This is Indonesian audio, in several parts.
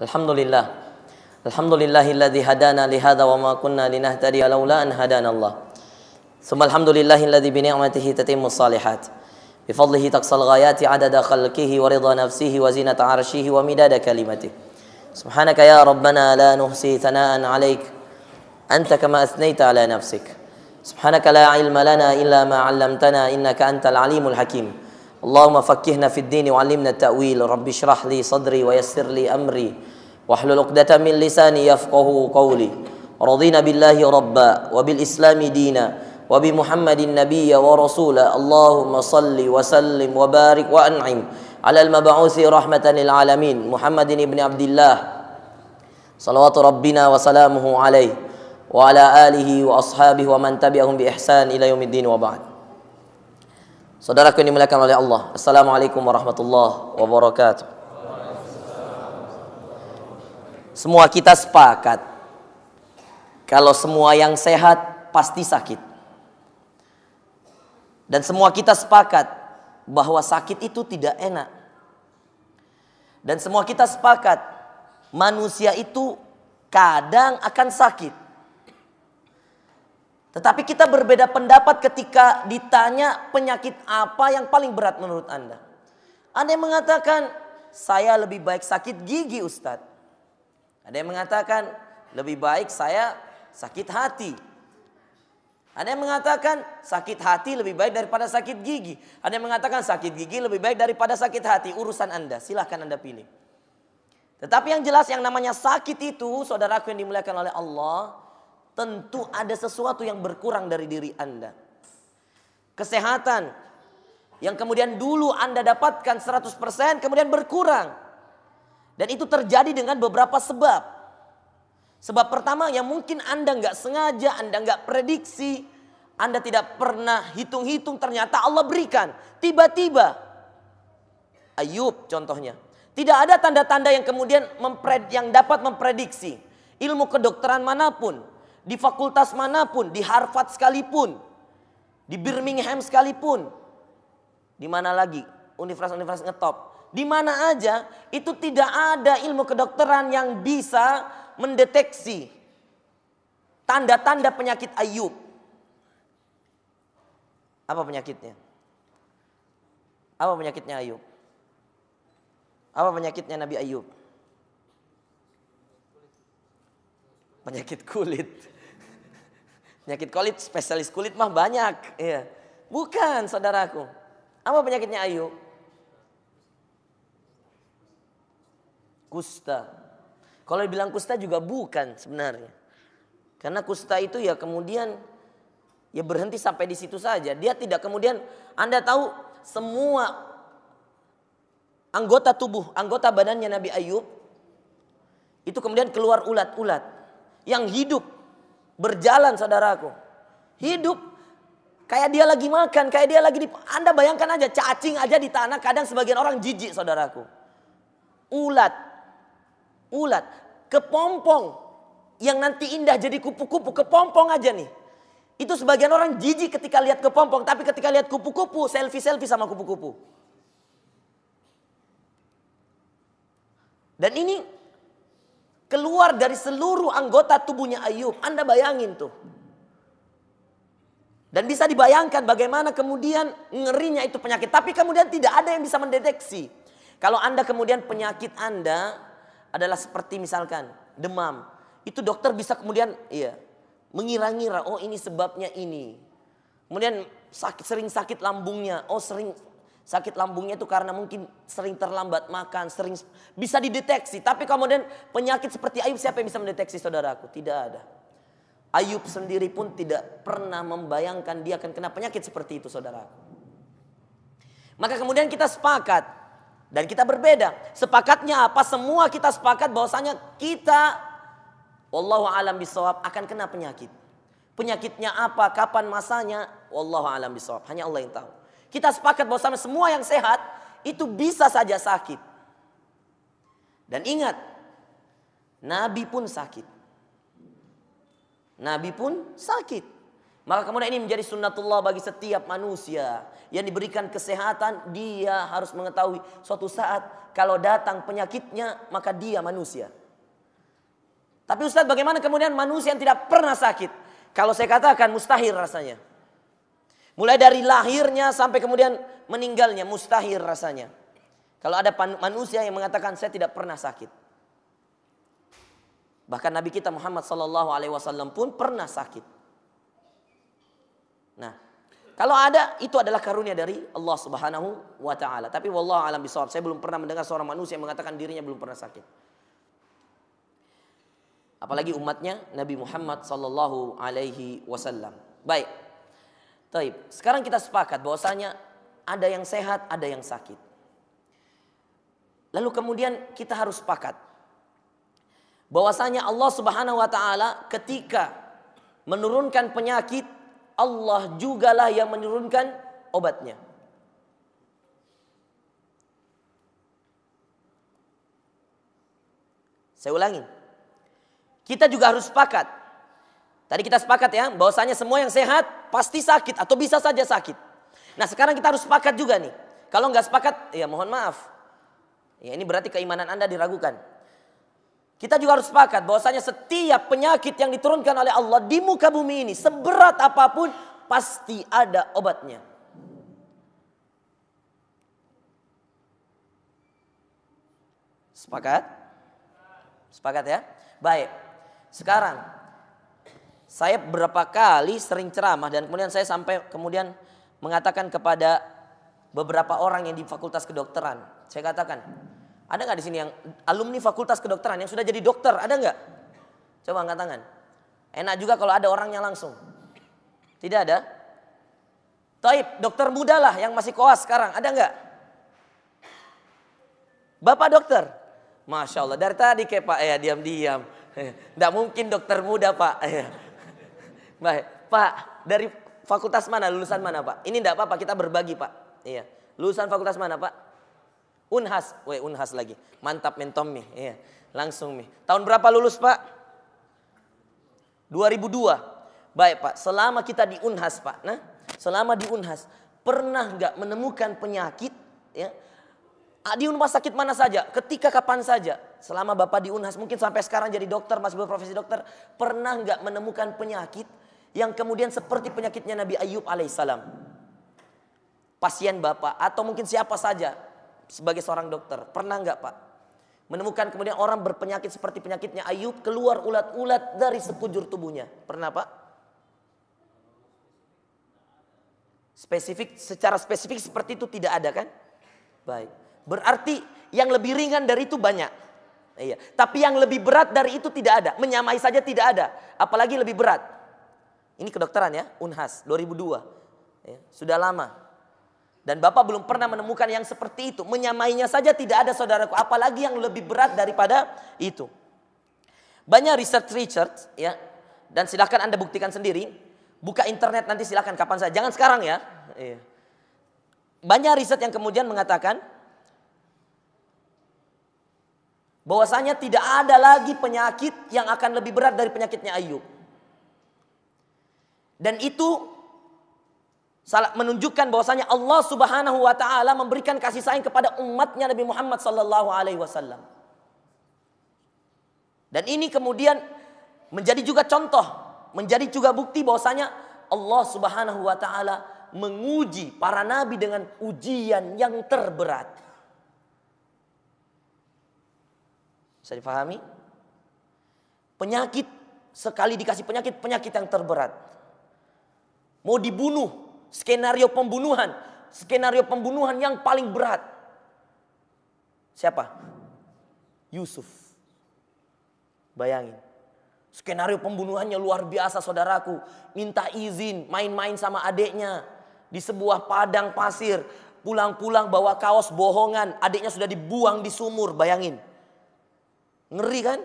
Alhamdulillah. Alhamdulillahilladzi hadana li hadza wa ma kunna linahtadiya laula an hadanallah. Tsumma alhamdulillahilladzi bi ni'matihi tatimmus shalihat. Bi fadlihi taqsal ghayati adada khalqihi wa ridha nafsihi wa zinata 'arsyihi wa midada kalimatihi. Subhanaka ya rabbana la nuhsi thana'an 'alaik anta kama athnaita 'ala nafsik. Subhanaka la 'ilma lana illa ma 'allamtana innaka antal 'alimul hakim. Allahumma faqqihna fid din wa 'allimna at-ta'wil. Rabbi shrah li sadri wa yassir li amri wahlul 'uqdatam min lisani yafqahu qawli. Radina billahi rabba wa bil islami dina wa bi Muhammadin nabiyya wa rasula. Allahumma salli wa sallim wa barik wa an'im ala al-mab'uthi rahmatan lil alamin Muhammadin ibn Abdillah salawatu rabbina wa salamuhu alaihi wa ala alihi wa ashabihi wa man tabi'ahum bi ihsan ila yaumiddin wa ba'd. Saudaraku yang dimuliakan oleh Allah, Assalamualaikum warahmatullahi wabarakatuh. Semua kita sepakat kalau semua yang sehat pasti sakit. Dan semua kita sepakat bahwa sakit itu tidak enak. Dan semua kita sepakat manusia itu kadang akan sakit. Tetapi kita berbeda pendapat ketika ditanya penyakit apa yang paling berat menurut Anda. Ada yang mengatakan saya lebih baik sakit gigi Ustadz. Ada yang mengatakan lebih baik saya sakit hati. Ada yang mengatakan sakit hati lebih baik daripada sakit gigi. Ada yang mengatakan sakit gigi lebih baik daripada sakit hati. Urusan Anda, silahkan Anda pilih. Tetapi yang jelas yang namanya sakit itu, saudaraku yang dimuliakan oleh Allah, tentu ada sesuatu yang berkurang dari diri Anda. Kesehatan yang kemudian dulu Anda dapatkan 100% kemudian berkurang. Dan itu terjadi dengan beberapa sebab. Sebab pertama yang mungkin Anda nggak sengaja, Anda nggak prediksi, Anda tidak pernah hitung-hitung, ternyata Allah berikan. Tiba-tiba, Ayub contohnya. Tidak ada tanda-tanda yang kemudian yang dapat memprediksi. Ilmu kedokteran manapun, di fakultas manapun, di Harvard sekalipun, di Birmingham sekalipun, di mana lagi universitas-universitas ngetop, di mana aja itu tidak ada ilmu kedokteran yang bisa mendeteksi tanda-tanda penyakit Ayub. Apa penyakitnya? Apa penyakitnya Ayub? Apa penyakitnya Nabi Ayub? Penyakit kulit. Penyakit kulit, spesialis kulit mah banyak. Ya. Bukan saudaraku. Apa penyakitnya Ayub? Kusta. Kalau dibilang kusta juga bukan sebenarnya. Karena kusta itu ya kemudian ya berhenti sampai di situ saja. Dia tidak kemudian, Anda tahu semua anggota tubuh, anggota badannya Nabi Ayub itu kemudian keluar ulat-ulat yang hidup, berjalan saudaraku. Hidup kayak dia lagi makan, kayak dia lagi Anda bayangkan aja cacing aja di tanah kadang sebagian orang jijik saudaraku. Ulat, kepompong yang nanti indah jadi kupu-kupu, kepompong aja nih. Itu sebagian orang jijik ketika lihat kepompong, tapi ketika lihat kupu-kupu, selfie-selfie sama kupu-kupu. Dan ini keluar dari seluruh anggota tubuhnya Ayub. Anda bayangin tuh. Dan bisa dibayangkan bagaimana kemudian ngerinya itu penyakit. Tapi kemudian tidak ada yang bisa mendeteksi. Kalau Anda kemudian penyakit Anda adalah seperti misalkan demam. Itu dokter bisa kemudian mengira-ngira, oh ini sebabnya ini. Kemudian sering sakit lambungnya. Oh sering sakit lambungnya itu karena mungkin sering terlambat makan. Sering bisa dideteksi. Tapi kemudian penyakit seperti Ayub siapa yang bisa mendeteksi saudaraku? Tidak ada. Ayub sendiri pun tidak pernah membayangkan dia akan kena penyakit seperti itu saudaraku. Maka kemudian kita sepakat. Dan kita berbeda. Sepakatnya apa? Semua kita sepakat bahwasanya kita wallahu alam bisawab akan kena penyakit. Penyakitnya apa? Kapan masanya? Wallahu alam bisawab. Hanya Allah yang tahu. Kita sepakat bahwasanya semua yang sehat itu bisa saja sakit. Dan ingat, Nabi pun sakit. Nabi pun sakit. Maka kemudian ini menjadi sunnatullah bagi setiap manusia yang diberikan kesehatan, dia harus mengetahui suatu saat kalau datang penyakitnya maka dia manusia. Tapi Ustaz, bagaimana kemudian manusia yang tidak pernah sakit? Kalau saya katakan mustahil rasanya. Mulai dari lahirnya sampai kemudian meninggalnya mustahil rasanya. Kalau ada manusia yang mengatakan saya tidak pernah sakit. Bahkan Nabi kita Muhammad SAW pun pernah sakit. Nah, kalau ada, itu adalah karunia dari Allah Subhanahu wa Ta'ala. Tapi wallahu alam bisawab, saya belum pernah mendengar seorang manusia yang mengatakan dirinya belum pernah sakit. Apalagi umatnya Nabi Muhammad SAW. Baik. Taib. Sekarang kita sepakat bahwasanya ada yang sehat, ada yang sakit. Lalu kemudian kita harus sepakat bahwasanya Allah Subhanahu wa Ta'ala ketika menurunkan penyakit, Allah jugalah yang menurunkan obatnya. Saya ulangi. Kita juga harus sepakat. Tadi kita sepakat ya, bahwasanya semua yang sehat pasti sakit atau bisa saja sakit. Nah, sekarang kita harus sepakat juga nih. Kalau nggak sepakat, ya mohon maaf. Ya, ini berarti keimanan Anda diragukan. Kita juga harus sepakat bahwasanya setiap penyakit yang diturunkan oleh Allah di muka bumi ini, seberat apapun, pasti ada obatnya. Sepakat? Sepakat ya? Baik. Sekarang saya beberapa kali sering ceramah dan kemudian saya sampai kemudian mengatakan kepada beberapa orang yang di Fakultas Kedokteran. Saya katakan, ada nggak di sini yang alumni Fakultas Kedokteran yang sudah jadi dokter? Ada nggak? Coba angkat tangan. Enak juga kalau ada orangnya langsung. Tidak ada? Taib, dokter muda lah yang masih koas sekarang. Ada nggak? Bapak dokter? Masya Allah, dari tadi kayak Pak, diam-diam. Nggak mungkin dokter muda Pak. Baik, Pak, dari fakultas mana, lulusan mana Pak? Ini enggak apa-apa, kita berbagi Pak. Iya. Lulusan fakultas mana Pak? Unhas. Unhas lagi. Mantap mentom nih. Iya. Langsung nih. Tahun berapa lulus Pak? 2002. Baik Pak, selama kita di Unhas Pak. Nah, selama di Unhas pernah enggak menemukan penyakit ya? Di rumah sakit mana saja, ketika kapan saja. Selama Bapak di Unhas, mungkin sampai sekarang jadi dokter, masih berprofesi dokter, pernah enggak menemukan penyakit yang kemudian seperti penyakitnya Nabi Ayub alaihissalam? Pasien Bapak atau mungkin siapa saja sebagai seorang dokter, pernah enggak Pak menemukan kemudian orang berpenyakit seperti penyakitnya Ayub, keluar ulat-ulat dari sekujur tubuhnya? Pernah Pak? Secara spesifik seperti itu tidak ada kan? Baik. Berarti yang lebih ringan dari itu banyak. Iya. Tapi yang lebih berat dari itu tidak ada. Menyamai saja tidak ada. Apalagi lebih berat. Ini kedokteran ya, Unhas 2002. Ya, sudah lama. Dan Bapak belum pernah menemukan yang seperti itu. Menyamainya saja tidak ada saudaraku. Apalagi yang lebih berat daripada itu. Banyak research ya. Dan silakan Anda buktikan sendiri. Buka internet nanti silakan kapan saja. Jangan sekarang ya. Iya. Banyak riset yang kemudian mengatakan bahwasanya tidak ada lagi penyakit yang akan lebih berat dari penyakitnya Ayub. Dan itu menunjukkan bahwasanya Allah Subhanahu wa Ta'ala memberikan kasih sayang kepada umatnya Nabi Muhammad sallallahu alaihi wasallam. Dan ini kemudian menjadi juga contoh, menjadi juga bukti bahwasanya Allah Subhanahu wa Ta'ala menguji para nabi dengan ujian yang terberat. Bisa dipahami? Penyakit, sekali dikasih penyakit, penyakit yang terberat. Mau dibunuh, skenario pembunuhan yang paling berat. Siapa? Yusuf. Bayangin. Skenario pembunuhannya luar biasa saudaraku. Minta izin main-main sama adiknya di sebuah padang pasir. Pulang-pulang bawa kaos bohongan. Adiknya sudah dibuang di sumur, bayangin. Ngeri kan?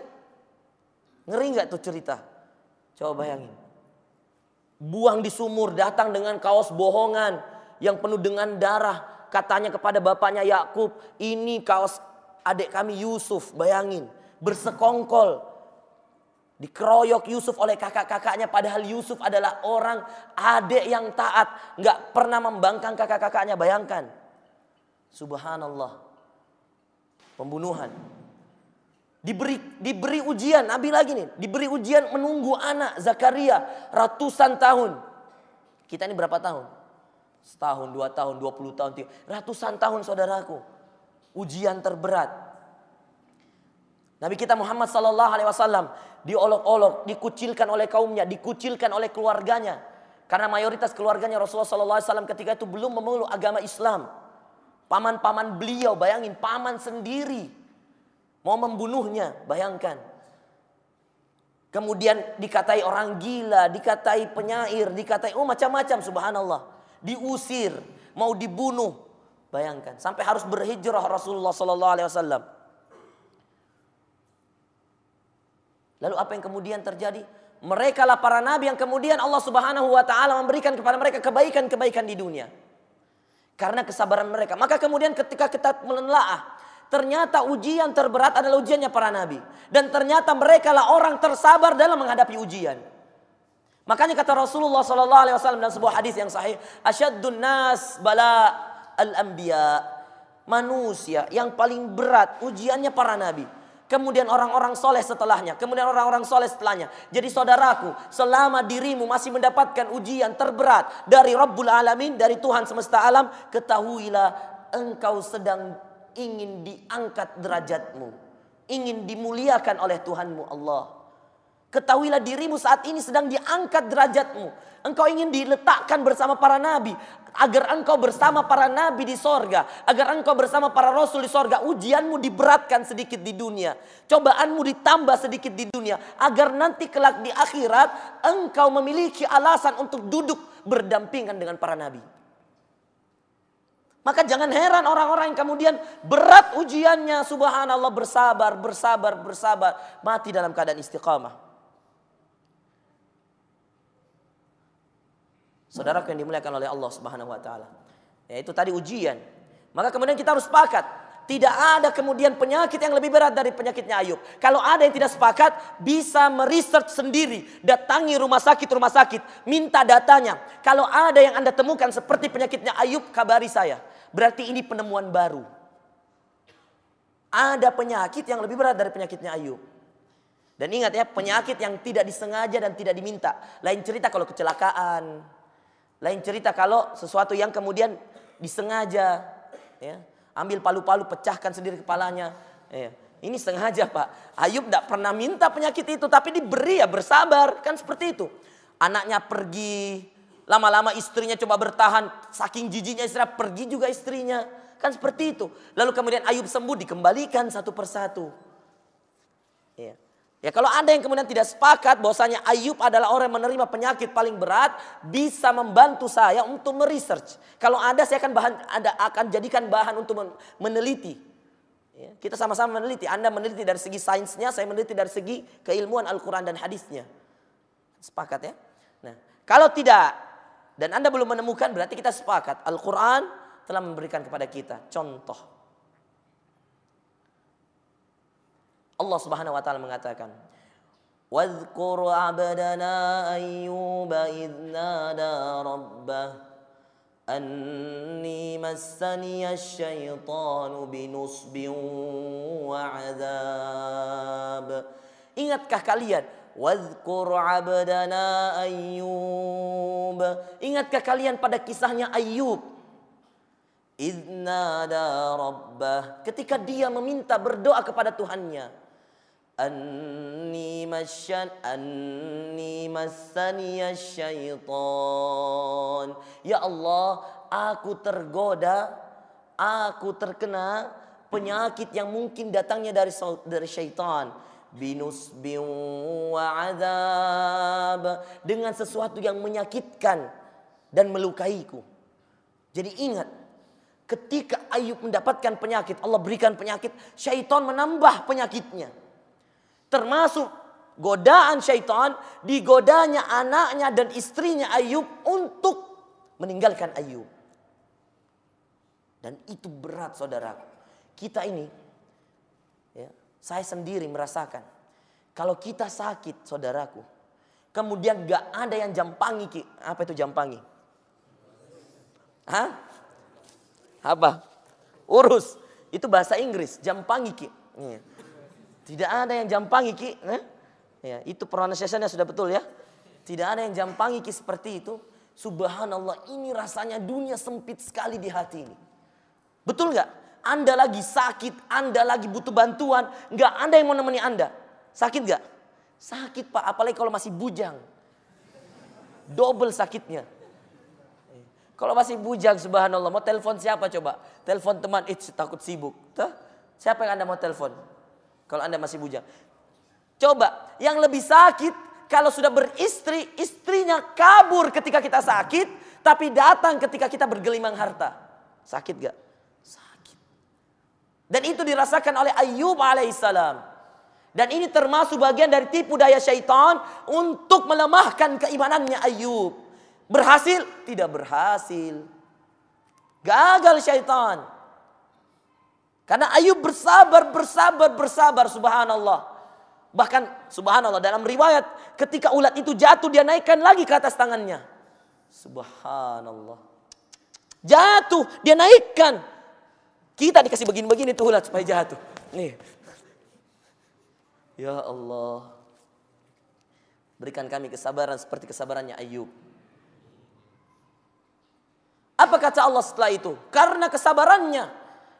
Ngeri gak tuh cerita? Coba bayangin. Buang di sumur, datang dengan kaos bohongan yang penuh dengan darah. Katanya kepada bapaknya Yakub, ini kaos adik kami Yusuf, bayangin. Bersekongkol. Dikeroyok Yusuf oleh kakak-kakaknya, padahal Yusuf adalah orang adik yang taat, nggak pernah membangkang kakak-kakaknya. Bayangkan, subhanallah, pembunuhan. Diberi ujian, Nabi lagi nih, diberi ujian menunggu anak Zakaria ratusan tahun. Kita ini berapa tahun? Setahun, 2 tahun, 20 tahun, ratusan tahun saudaraku. Ujian terberat. Nabi kita Muhammad SAW diolok-olok, dikucilkan oleh kaumnya, dikucilkan oleh keluarganya. Karena mayoritas keluarganya Rasulullah SAW ketika itu belum memeluk agama Islam. Paman-paman beliau, bayangin, paman sendiri mau membunuhnya, bayangkan. Kemudian dikatai orang gila, dikatai penyair, dikatai macam-macam, subhanallah. Diusir, mau dibunuh, bayangkan. Sampai harus berhijrah Rasulullah SAW. Lalu apa yang kemudian terjadi? Mereka lah para nabi yang kemudian Allah Subhanahu wa taala memberikan kepada mereka kebaikan-kebaikan di dunia. Karena kesabaran mereka. Maka kemudian ketika kita menelaah, ternyata ujian terberat adalah ujiannya para nabi. Dan ternyata mereka lah orang tersabar dalam menghadapi ujian. Makanya kata Rasulullah SAW dalam sebuah hadis yang sahih, asyaddun nas bala al-anbiya. Manusia yang paling berat ujiannya para nabi. Kemudian orang-orang soleh setelahnya. Kemudian orang-orang soleh setelahnya. Jadi saudaraku, selama dirimu masih mendapatkan ujian terberat dari Rabbul Alamin, dari Tuhan semesta alam, ketahuilah engkau sedang ingin diangkat derajatmu. Ingin dimuliakan oleh Tuhanmu Allah. Ketahuilah dirimu saat ini sedang diangkat derajatmu. Engkau ingin diletakkan bersama para nabi. Agar engkau bersama para nabi di sorga. Agar engkau bersama para rasul di sorga. Ujianmu diberatkan sedikit di dunia. Cobaanmu ditambah sedikit di dunia. Agar nanti kelak di akhirat engkau memiliki alasan untuk duduk berdampingan dengan para nabi. Maka jangan heran orang-orang yang kemudian berat ujiannya, subhanallah, bersabar, mati dalam keadaan istiqamah. Saudaraku yang dimuliakan oleh Allah Subhanahu wa taala. Yaitu tadi ujian. Maka kemudian kita harus sepakat, tidak ada kemudian penyakit yang lebih berat dari penyakitnya Ayub. Kalau ada yang tidak sepakat, bisa meresearch sendiri, datangi rumah sakit, minta datanya. Kalau ada yang Anda temukan seperti penyakitnya Ayub, kabari saya. Berarti ini penemuan baru. Ada penyakit yang lebih berat dari penyakitnya Ayub. Dan ingat ya, penyakit yang tidak disengaja dan tidak diminta. Lain cerita kalau kecelakaan. Lain cerita kalau sesuatu yang kemudian disengaja, ya, ambil palu-palu, pecahkan sendiri kepalanya. Ya. Ini sengaja Pak. Ayub tidak pernah minta penyakit itu, tapi diberi, ya bersabar. Kan seperti itu. Anaknya pergi, lama-lama istrinya coba bertahan. Saking jijiknya istrinya, pergi juga istrinya. Kan seperti itu. Lalu kemudian Ayub sembuh, dikembalikan satu persatu. Ya. Ya, kalau ada yang kemudian tidak sepakat bahwasanya Ayub adalah orang yang menerima penyakit paling berat, bisa membantu saya untuk meresearch. Kalau ada, saya akan jadikan bahan untuk meneliti. Ya, kita sama-sama meneliti. Anda meneliti dari segi sainsnya, saya meneliti dari segi keilmuan Al-Quran dan hadisnya. Sepakat ya? Nah, kalau tidak dan Anda belum menemukan, berarti kita sepakat. Al-Quran telah memberikan kepada kita contoh. Allah Subhanahu wa taala mengatakan, "Wadhkur 'abdana Ayyuba idh nada rabbah anni massani asy-syaitanu binusbin wa 'adzab." Ingatkah kalian? Wadhkur 'abdana Ayyub. Ingatkah kalian pada kisahnya Ayyub? Idh nada rabbah, ketika dia meminta, berdoa kepada Tuhannya. Anni massani syaitan. Ya Allah, aku tergoda, aku terkena penyakit yang mungkin datangnya dari syaitan. Binusbin wa adzab, dengan sesuatu yang menyakitkan dan melukaiku. Jadi ingat, ketika Ayub mendapatkan penyakit, Allah berikan penyakit, syaitan menambah penyakitnya. Termasuk godaan syaitan, digodanya anaknya dan istrinya Ayub untuk meninggalkan Ayub. Dan itu berat saudara. Kita ini, ya, saya sendiri merasakan. Kalau kita sakit, saudaraku, kemudian gak ada yang jampangi, Ki. Apa itu jampangi? Hah? Apa? Urus. Itu bahasa Inggris, jampangi, Ki. Tidak ada yang jampangi, Ki. Ya, itu pronunciation-nya sudah betul ya. Tidak ada yang jampangi, Ki, seperti itu. Subhanallah, ini rasanya dunia sempit sekali di hati ini. Betul gak? Anda lagi sakit, Anda lagi butuh bantuan, gak ada yang mau nemani Anda. Sakit gak? Sakit, Pak, apalagi kalau masih bujang. Double sakitnya. Kalau masih bujang, subhanallah, mau telepon siapa coba? Telepon teman, takut sibuk. Siapa yang Anda mau telepon? Kalau Anda masih bujang. Coba, yang lebih sakit, kalau sudah beristri, istrinya kabur ketika kita sakit, tapi datang ketika kita bergelimang harta. Sakit gak? Sakit. Dan itu dirasakan oleh Ayyub alaihissalam. Dan ini termasuk bagian dari tipu daya syaitan untuk melemahkan keimanannya Ayyub. Berhasil? Tidak berhasil. Gagal syaitan. Karena Ayyub bersabar, subhanallah. Bahkan subhanallah dalam riwayat ketika ulat itu jatuh dia naikkan lagi ke atas tangannya. Subhanallah. Jatuh dia naikkan. Kita dikasih begini-begini tuh ulat supaya jatuh. Nih. Ya Allah. Berikan kami kesabaran seperti kesabarannya Ayyub. Apa kata Allah setelah itu? Karena kesabarannya.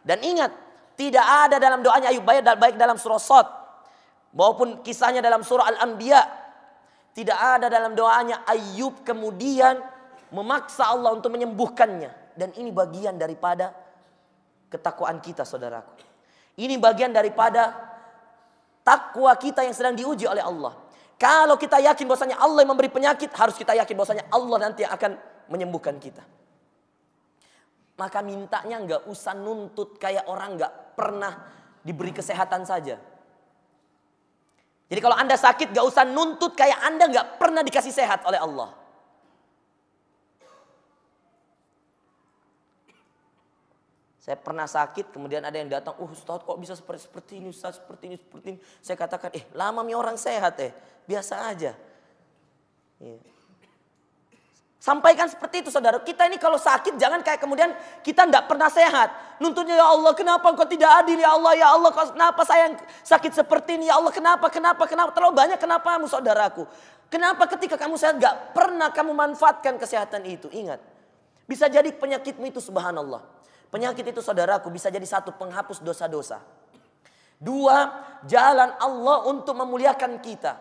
Dan ingat, tidak ada dalam doanya Ayyub baik dalam surah Shad maupun kisahnya dalam surah Al-Anbiya. Tidak ada dalam doanya Ayyub kemudian memaksa Allah untuk menyembuhkannya. Dan ini bagian daripada ketakwaan kita, saudaraku. Ini bagian daripada takwa kita yang sedang diuji oleh Allah. Kalau kita yakin bahwasanya Allah yang memberi penyakit, harus kita yakin bahwasanya Allah nanti yang akan menyembuhkan kita. Maka mintanya nggak usah nuntut kayak orang nggak pernah diberi kesehatan saja. Jadi kalau Anda sakit nggak usah nuntut kayak Anda nggak pernah dikasih sehat oleh Allah. Saya pernah sakit, kemudian ada yang datang, Ustaz kok bisa seperti ini, Ustaz seperti ini. Saya katakan, lama mi orang sehat biasa aja. Ya. Sampaikan seperti itu saudara. Kita ini kalau sakit jangan kayak kemudian kita tidak pernah sehat. Nuntutnya ya Allah kenapa engkau tidak adil ya Allah kenapa saya sakit seperti ini ya Allah kenapa. Terlalu banyak kenapamu saudaraku. Kenapa ketika kamu sehat gak pernah kamu manfaatkan kesehatan itu. Ingat. Bisa jadi penyakitmu itu subhanallah. Penyakit itu saudaraku bisa jadi satu penghapus dosa-dosa. Dua, jalan Allah untuk memuliakan kita.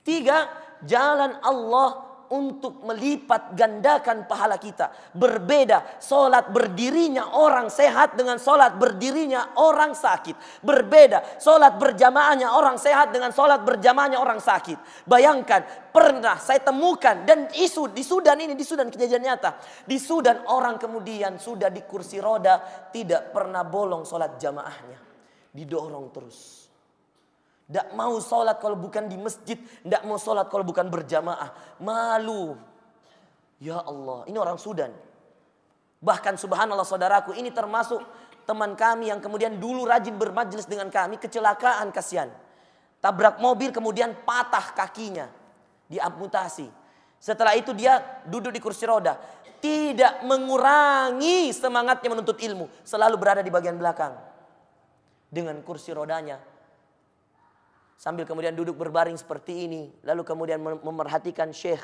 Tiga, jalan Allah untuk melipat gandakan pahala kita. Berbeda solat berdirinya orang sehat dengan solat berdirinya orang sakit. Berbeda solat berjamaahnya orang sehat dengan solat berjamaahnya orang sakit. Bayangkan pernah saya temukan dan di Sudan kejadian nyata. Di Sudan orang kemudian sudah di kursi roda tidak pernah bolong solat jamaahnya. Didorong terus. Tidak mau sholat kalau bukan di masjid. Tidak mau sholat kalau bukan berjamaah. Malu. Ya Allah. Ini orang Sudan. Bahkan subhanallah saudaraku. Ini termasuk teman kami yang kemudian dulu rajin bermajlis dengan kami. Kecelakaan kasihan. Tabrak mobil kemudian patah kakinya. Diamputasi. Setelah itu dia duduk di kursi roda. Tidak mengurangi semangatnya menuntut ilmu. Selalu berada di bagian belakang. Dengan kursi rodanya. Sambil kemudian duduk berbaring seperti ini. Lalu kemudian memerhatikan syekh.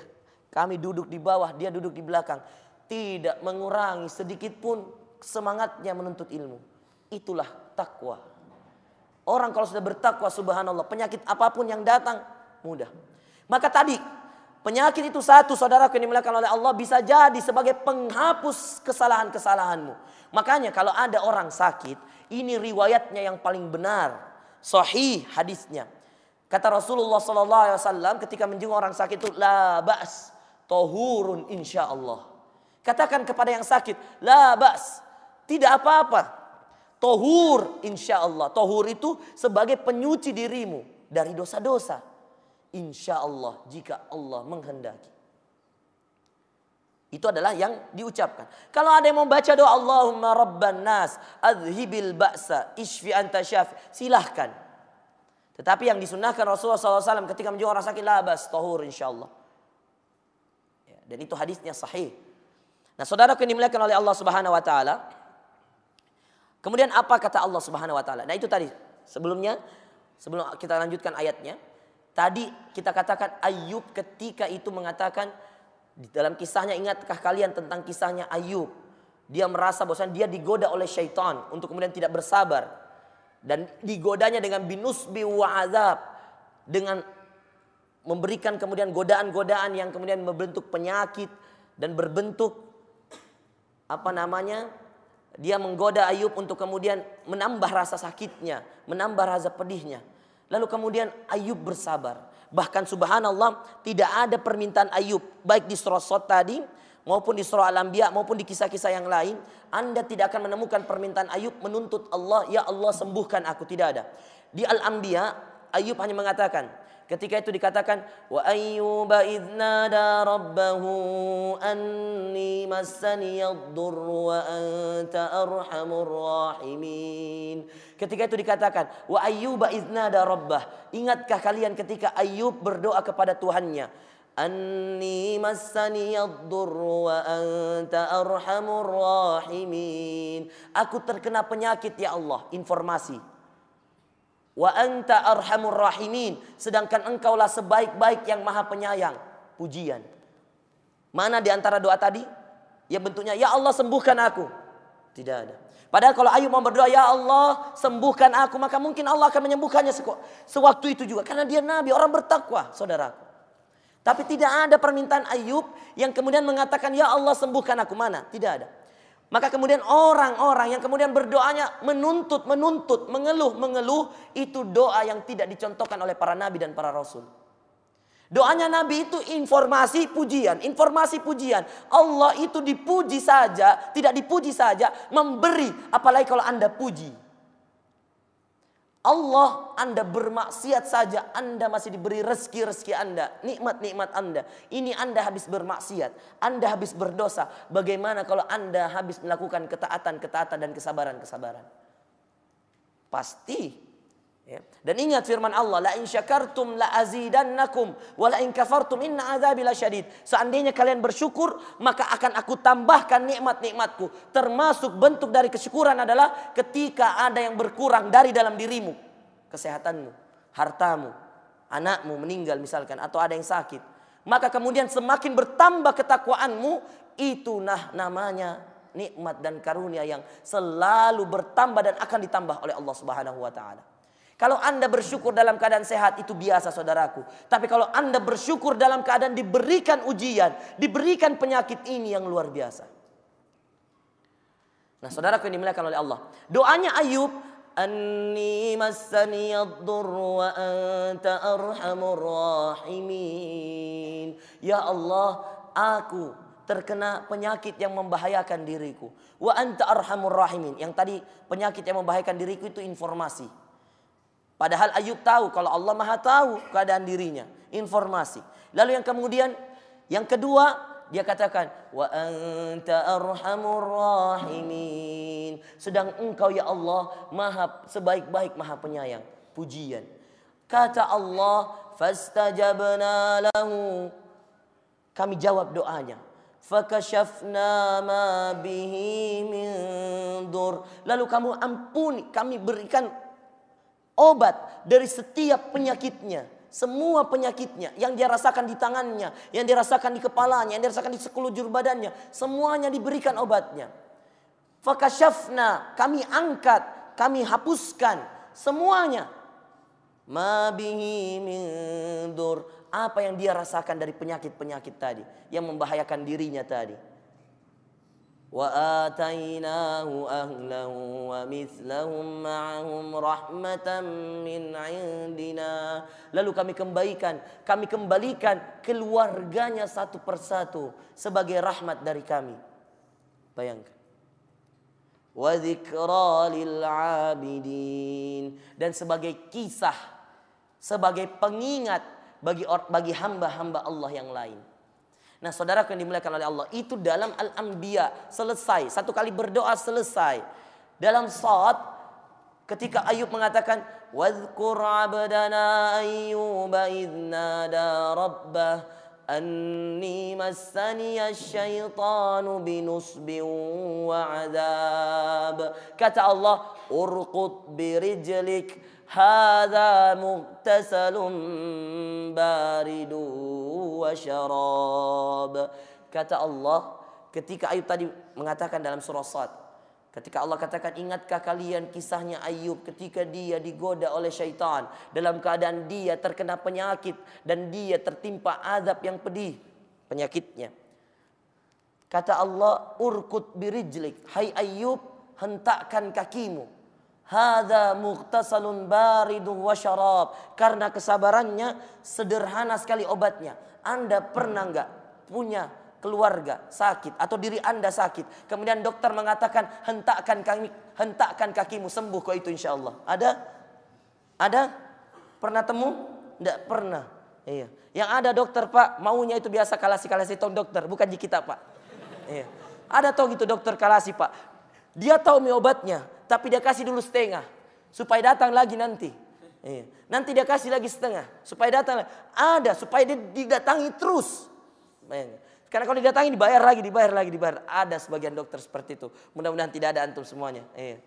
Kami duduk di bawah, dia duduk di belakang. Tidak mengurangi sedikit pun semangatnya menuntut ilmu. Itulah takwa. Orang kalau sudah bertakwa subhanallah. Penyakit apapun yang datang mudah. Maka tadi penyakit itu satu saudaraku yang dimuliakan oleh Allah. Bisa jadi sebagai penghapus kesalahan-kesalahanmu. Makanya kalau ada orang sakit. Ini riwayatnya yang paling benar. Sahih hadisnya. Kata Rasulullah SAW ketika menjenguk orang sakit itu la ba's tohurun insyaallah. Katakan kepada yang sakit la ba's tidak apa-apa. Tohur insyaallah. Tohur itu sebagai penyuci dirimu dari dosa-dosa. Insyaallah jika Allah menghendaki. Itu adalah yang diucapkan. Kalau ada yang membaca doa Allahumma rabban nas adhibil ba'sa ishfi anta syafi. Silahkan. Tetapi yang disunnahkan Rasulullah SAW ketika menjenguk orang sakit, labas, tahur insyaAllah. Ya, dan itu hadisnya sahih. Nah saudaraku yang dimuliakan oleh Allah Subhanahu Wa Taala. Kemudian apa kata Allah Subhanahu Wa Taala? Nah itu tadi sebelum kita lanjutkan ayatnya. Tadi kita katakan Ayub ketika itu mengatakan, di dalam kisahnya, ingatkah kalian tentang kisahnya Ayub? Dia merasa bahwa dia digoda oleh syaitan untuk kemudian tidak bersabar. Dan digodanya dengan binusbi wa azab, dengan memberikan kemudian godaan-godaan yang kemudian membentuk penyakit dan berbentuk dia menggoda Ayub untuk kemudian menambah rasa sakitnya, menambah rasa pedihnya. Lalu kemudian Ayub bersabar. Bahkan subhanallah tidak ada permintaan Ayub baik di surah Shad tadi maupun di surah Al-Anbiya maupun di kisah-kisah yang lain, Anda tidak akan menemukan permintaan Ayub menuntut Allah, ya Allah sembuhkan aku, tidak ada. Di Al-Anbiya Ayub hanya mengatakan, ketika itu dikatakan, wa ayyuba idnada rabbahu anni massaniyad-durru wa anta arhamur rahimin. Ketika itu dikatakan, wa ayyuba idnada rabbah, ingatkah kalian ketika Ayub berdoa kepada Tuhannya, anni massaniyad-durru wa anta arhamur rahimin. Aku terkena penyakit ya Allah, informasi. Wa anta arhamur rahimin, sedangkan engkaulah sebaik-baik yang maha penyayang, pujian. Mana di antara doa tadi? Ya bentuknya, ya Allah sembuhkan aku. Tidak ada. Padahal kalau Ayub mau berdoa, ya Allah sembuhkan aku, maka mungkin Allah akan menyembuhkannya sewaktu itu juga. Karena dia nabi, orang bertakwa, saudaraku. Tapi tidak ada permintaan Ayub yang kemudian mengatakan, ya Allah sembuhkan aku. Mana? Tidak ada. Maka kemudian orang-orang yang kemudian berdoanya menuntut, mengeluh, itu doa yang tidak dicontohkan oleh para nabi dan para rasul. Doanya nabi itu informasi pujian. Allah itu dipuji saja, tidak dipuji saja, memberi. Apalagi kalau Anda puji. Allah, Anda bermaksiat saja, Anda masih diberi rezeki Anda, nikmat-nikmat Anda. Ini Anda habis bermaksiat, Anda habis berdosa. Bagaimana kalau Anda habis melakukan ketaatan dan kesabaran? Pasti. Ya. Dan ingat firman Allah, la in syakartum la azidannakum wa la in kafartum inna azabi lasyadid. Seandainya kalian bersyukur, maka akan aku tambahkan nikmat-nikmatku. Termasuk bentuk dari kesyukuran adalah ketika ada yang berkurang dari dalam dirimu, kesehatanmu, hartamu, anakmu meninggal misalkan, atau ada yang sakit, maka kemudian semakin bertambah ketakwaanmu, itu namanya nikmat dan karunia yang selalu bertambah dan akan ditambah oleh Allah Subhanahu wa taala. Kalau Anda bersyukur dalam keadaan sehat, itu biasa saudaraku. Tapi kalau Anda bersyukur dalam keadaan diberikan ujian, diberikan penyakit, ini yang luar biasa. Nah saudaraku yang dimuliakan oleh Allah, doanya Ayub, anni massaniyad-durru wa anta arhamur rahimin. Ya Allah, aku terkena penyakit yang membahayakan diriku. Wa anta arhamur rahimin. Yang tadi penyakit yang membahayakan diriku itu informasi. Padahal Ayub tahu kalau Allah Maha tahu keadaan dirinya, informasi. Lalu yang kedua dia katakan, wa anta arhamur rahimin. Sedang engkau ya Allah Maha sebaik-baik, Maha penyayang, pujian. Kata Allah, fastajabna lahu. Kami jawab doanya. Fakashafna ma bihi min dur. Lalu kamu ampuni, kami berikan obat dari setiap penyakitnya. Semua penyakitnya yang dia rasakan di tangannya, yang dia rasakan di kepalanya, yang dia rasakan di sekelujur badannya, semuanya diberikan obatnya. Fakashafna, kami angkat, kami hapuskan semuanya. Ma bihi min dur, apa yang dia rasakan dari penyakit-penyakit tadi yang membahayakan dirinya tadi. Wa atainahu ahlahu wa mithlahum ma'ahum rahmatan min indina. Lalu kami kembalikan keluarganya satu persatu sebagai rahmat dari kami. Bayangkan. Wa dzikra lil 'abidin, dan sebagai kisah, sebagai pengingat bagi hamba-hamba Allah yang lain. Nah saudara yang dimuliakan oleh Allah, itu dalam Al-Anbiya selesai. Satu kali berdoa selesai. Dalam Shad Ketika Ayub mengatakan, "Wadhkur 'abdana Ayyuba idh nada rabbah anni massaniya syaitanu binusbin wa 'adzab." Kata Allah, "Urqud birijlik hadza mughtasalun baridu wa syarab." Kata Allah, ketika Ayub tadi mengatakan dalam surah Sad, ketika Allah katakan, ingatkah kalian kisahnya Ayub ketika dia digoda oleh syaitan dalam keadaan dia terkena penyakit dan dia tertimpa azab yang pedih penyakitnya. Kata Allah, urkut birijlik, hai Ayub, hentakkan kakimu. Hadza mughtasalun baridun wa syarab. Karena kesabarannya sederhana sekali obatnya. Anda pernah enggak punya keluarga sakit atau diri Anda sakit, kemudian dokter mengatakan hentakkan kakimu, sembuh kok itu insya Allah? Ada? Pernah temu? Tidak pernah. Iya. Yang ada dokter, Pak, maunya itu biasa kalasi tong dokter, bukan di kita, Pak. Iya. Ada toh gitu dokter kalasi, Pak. Dia tahu mie obatnya, tapi dia kasih dulu setengah supaya datang lagi nanti. Iya. Nanti dia kasih lagi setengah supaya datang lagi. Ada supaya dia didatangi terus. Karena kalau didatangi dibayar lagi. Ada sebagian dokter seperti itu. Mudah-mudahan tidak ada antum semuanya. Iya.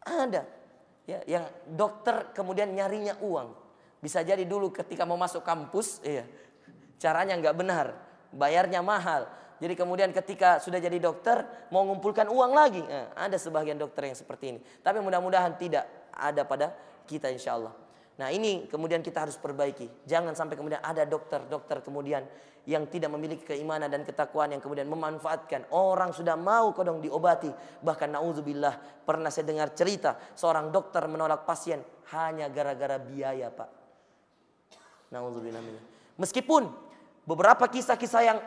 Ada. Ya, yang dokter kemudian nyarinya uang. Bisa jadi dulu ketika mau masuk kampus, iya, caranya nggak benar, bayarnya mahal. Jadi kemudian ketika sudah jadi dokter mau mengumpulkan uang lagi. Ada sebagian dokter yang seperti ini. Tapi mudah-mudahan tidak ada pada kita insya Allah. Nah ini kemudian kita harus perbaiki. Jangan sampai kemudian ada dokter-dokter kemudian yang tidak memiliki keimanan dan ketakwaan yang kemudian memanfaatkan. Orang sudah mau kodong diobati. Bahkan na'udzubillah, pernah saya dengar cerita seorang dokter menolak pasien hanya gara-gara biaya, Pak. Na'udzubillah. Meskipun beberapa kisah-kisah yang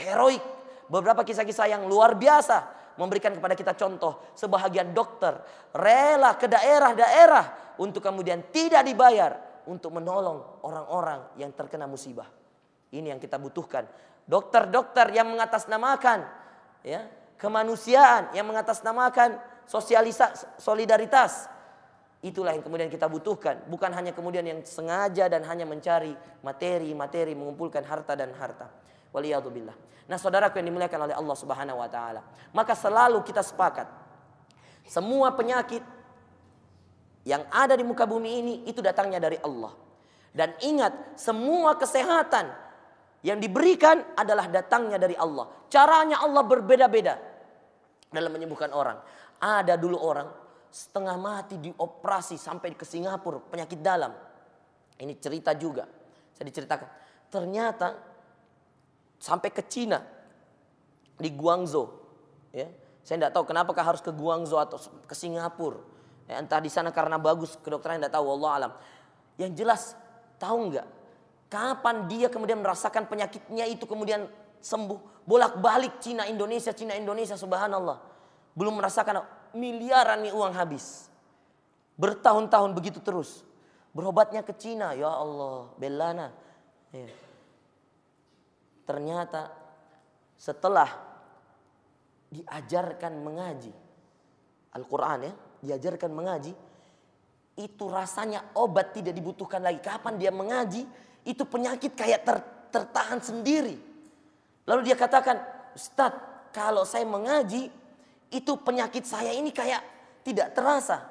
heroik, beberapa kisah-kisah yang luar biasa memberikan kepada kita contoh. Sebahagian dokter rela ke daerah-daerah untuk kemudian tidak dibayar untuk menolong orang-orang yang terkena musibah. Ini yang kita butuhkan. Dokter-dokter yang mengatasnamakan ya, kemanusiaan, yang mengatasnamakan solidaritas. Itulah yang kemudian kita butuhkan. Bukan hanya kemudian yang sengaja dan hanya mencari materi, mengumpulkan harta dan harta. Waliyadzubillah. Nah saudaraku yang dimuliakan oleh Allah Subhanahu wa ta'ala, maka selalu kita sepakat, semua penyakit yang ada di muka bumi ini itu datangnya dari Allah. Dan ingat, semua kesehatan yang diberikan adalah datangnya dari Allah. Caranya Allah berbeda-beda dalam menyembuhkan orang. Ada dulu orang setengah mati dioperasi sampai ke Singapura, penyakit dalam. Ini cerita juga, saya diceritakan. Ternyata sampai ke Cina, di Guangzhou. Ya, saya tidak tahu kenapakah harus ke Guangzhou atau ke Singapura. Ya, entah di sana karena bagus kedokteran, tidak tahu, wallahu alam. Yang jelas, tahu nggak kapan dia kemudian merasakan penyakitnya itu kemudian sembuh? Bolak-balik Cina Indonesia, subhanallah. Belum merasakan, miliaran nih uang habis. Bertahun-tahun begitu terus. Berobatnya ke Cina, ya Allah, belana. Ya. Ternyata setelah diajarkan mengaji Al-Quran, ya, diajarkan mengaji, itu rasanya obat tidak dibutuhkan lagi. Kapan dia mengaji, itu penyakit kayak tertahan sendiri. Lalu dia katakan, Ustadz, kalau saya mengaji, itu penyakit saya ini kayak tidak terasa.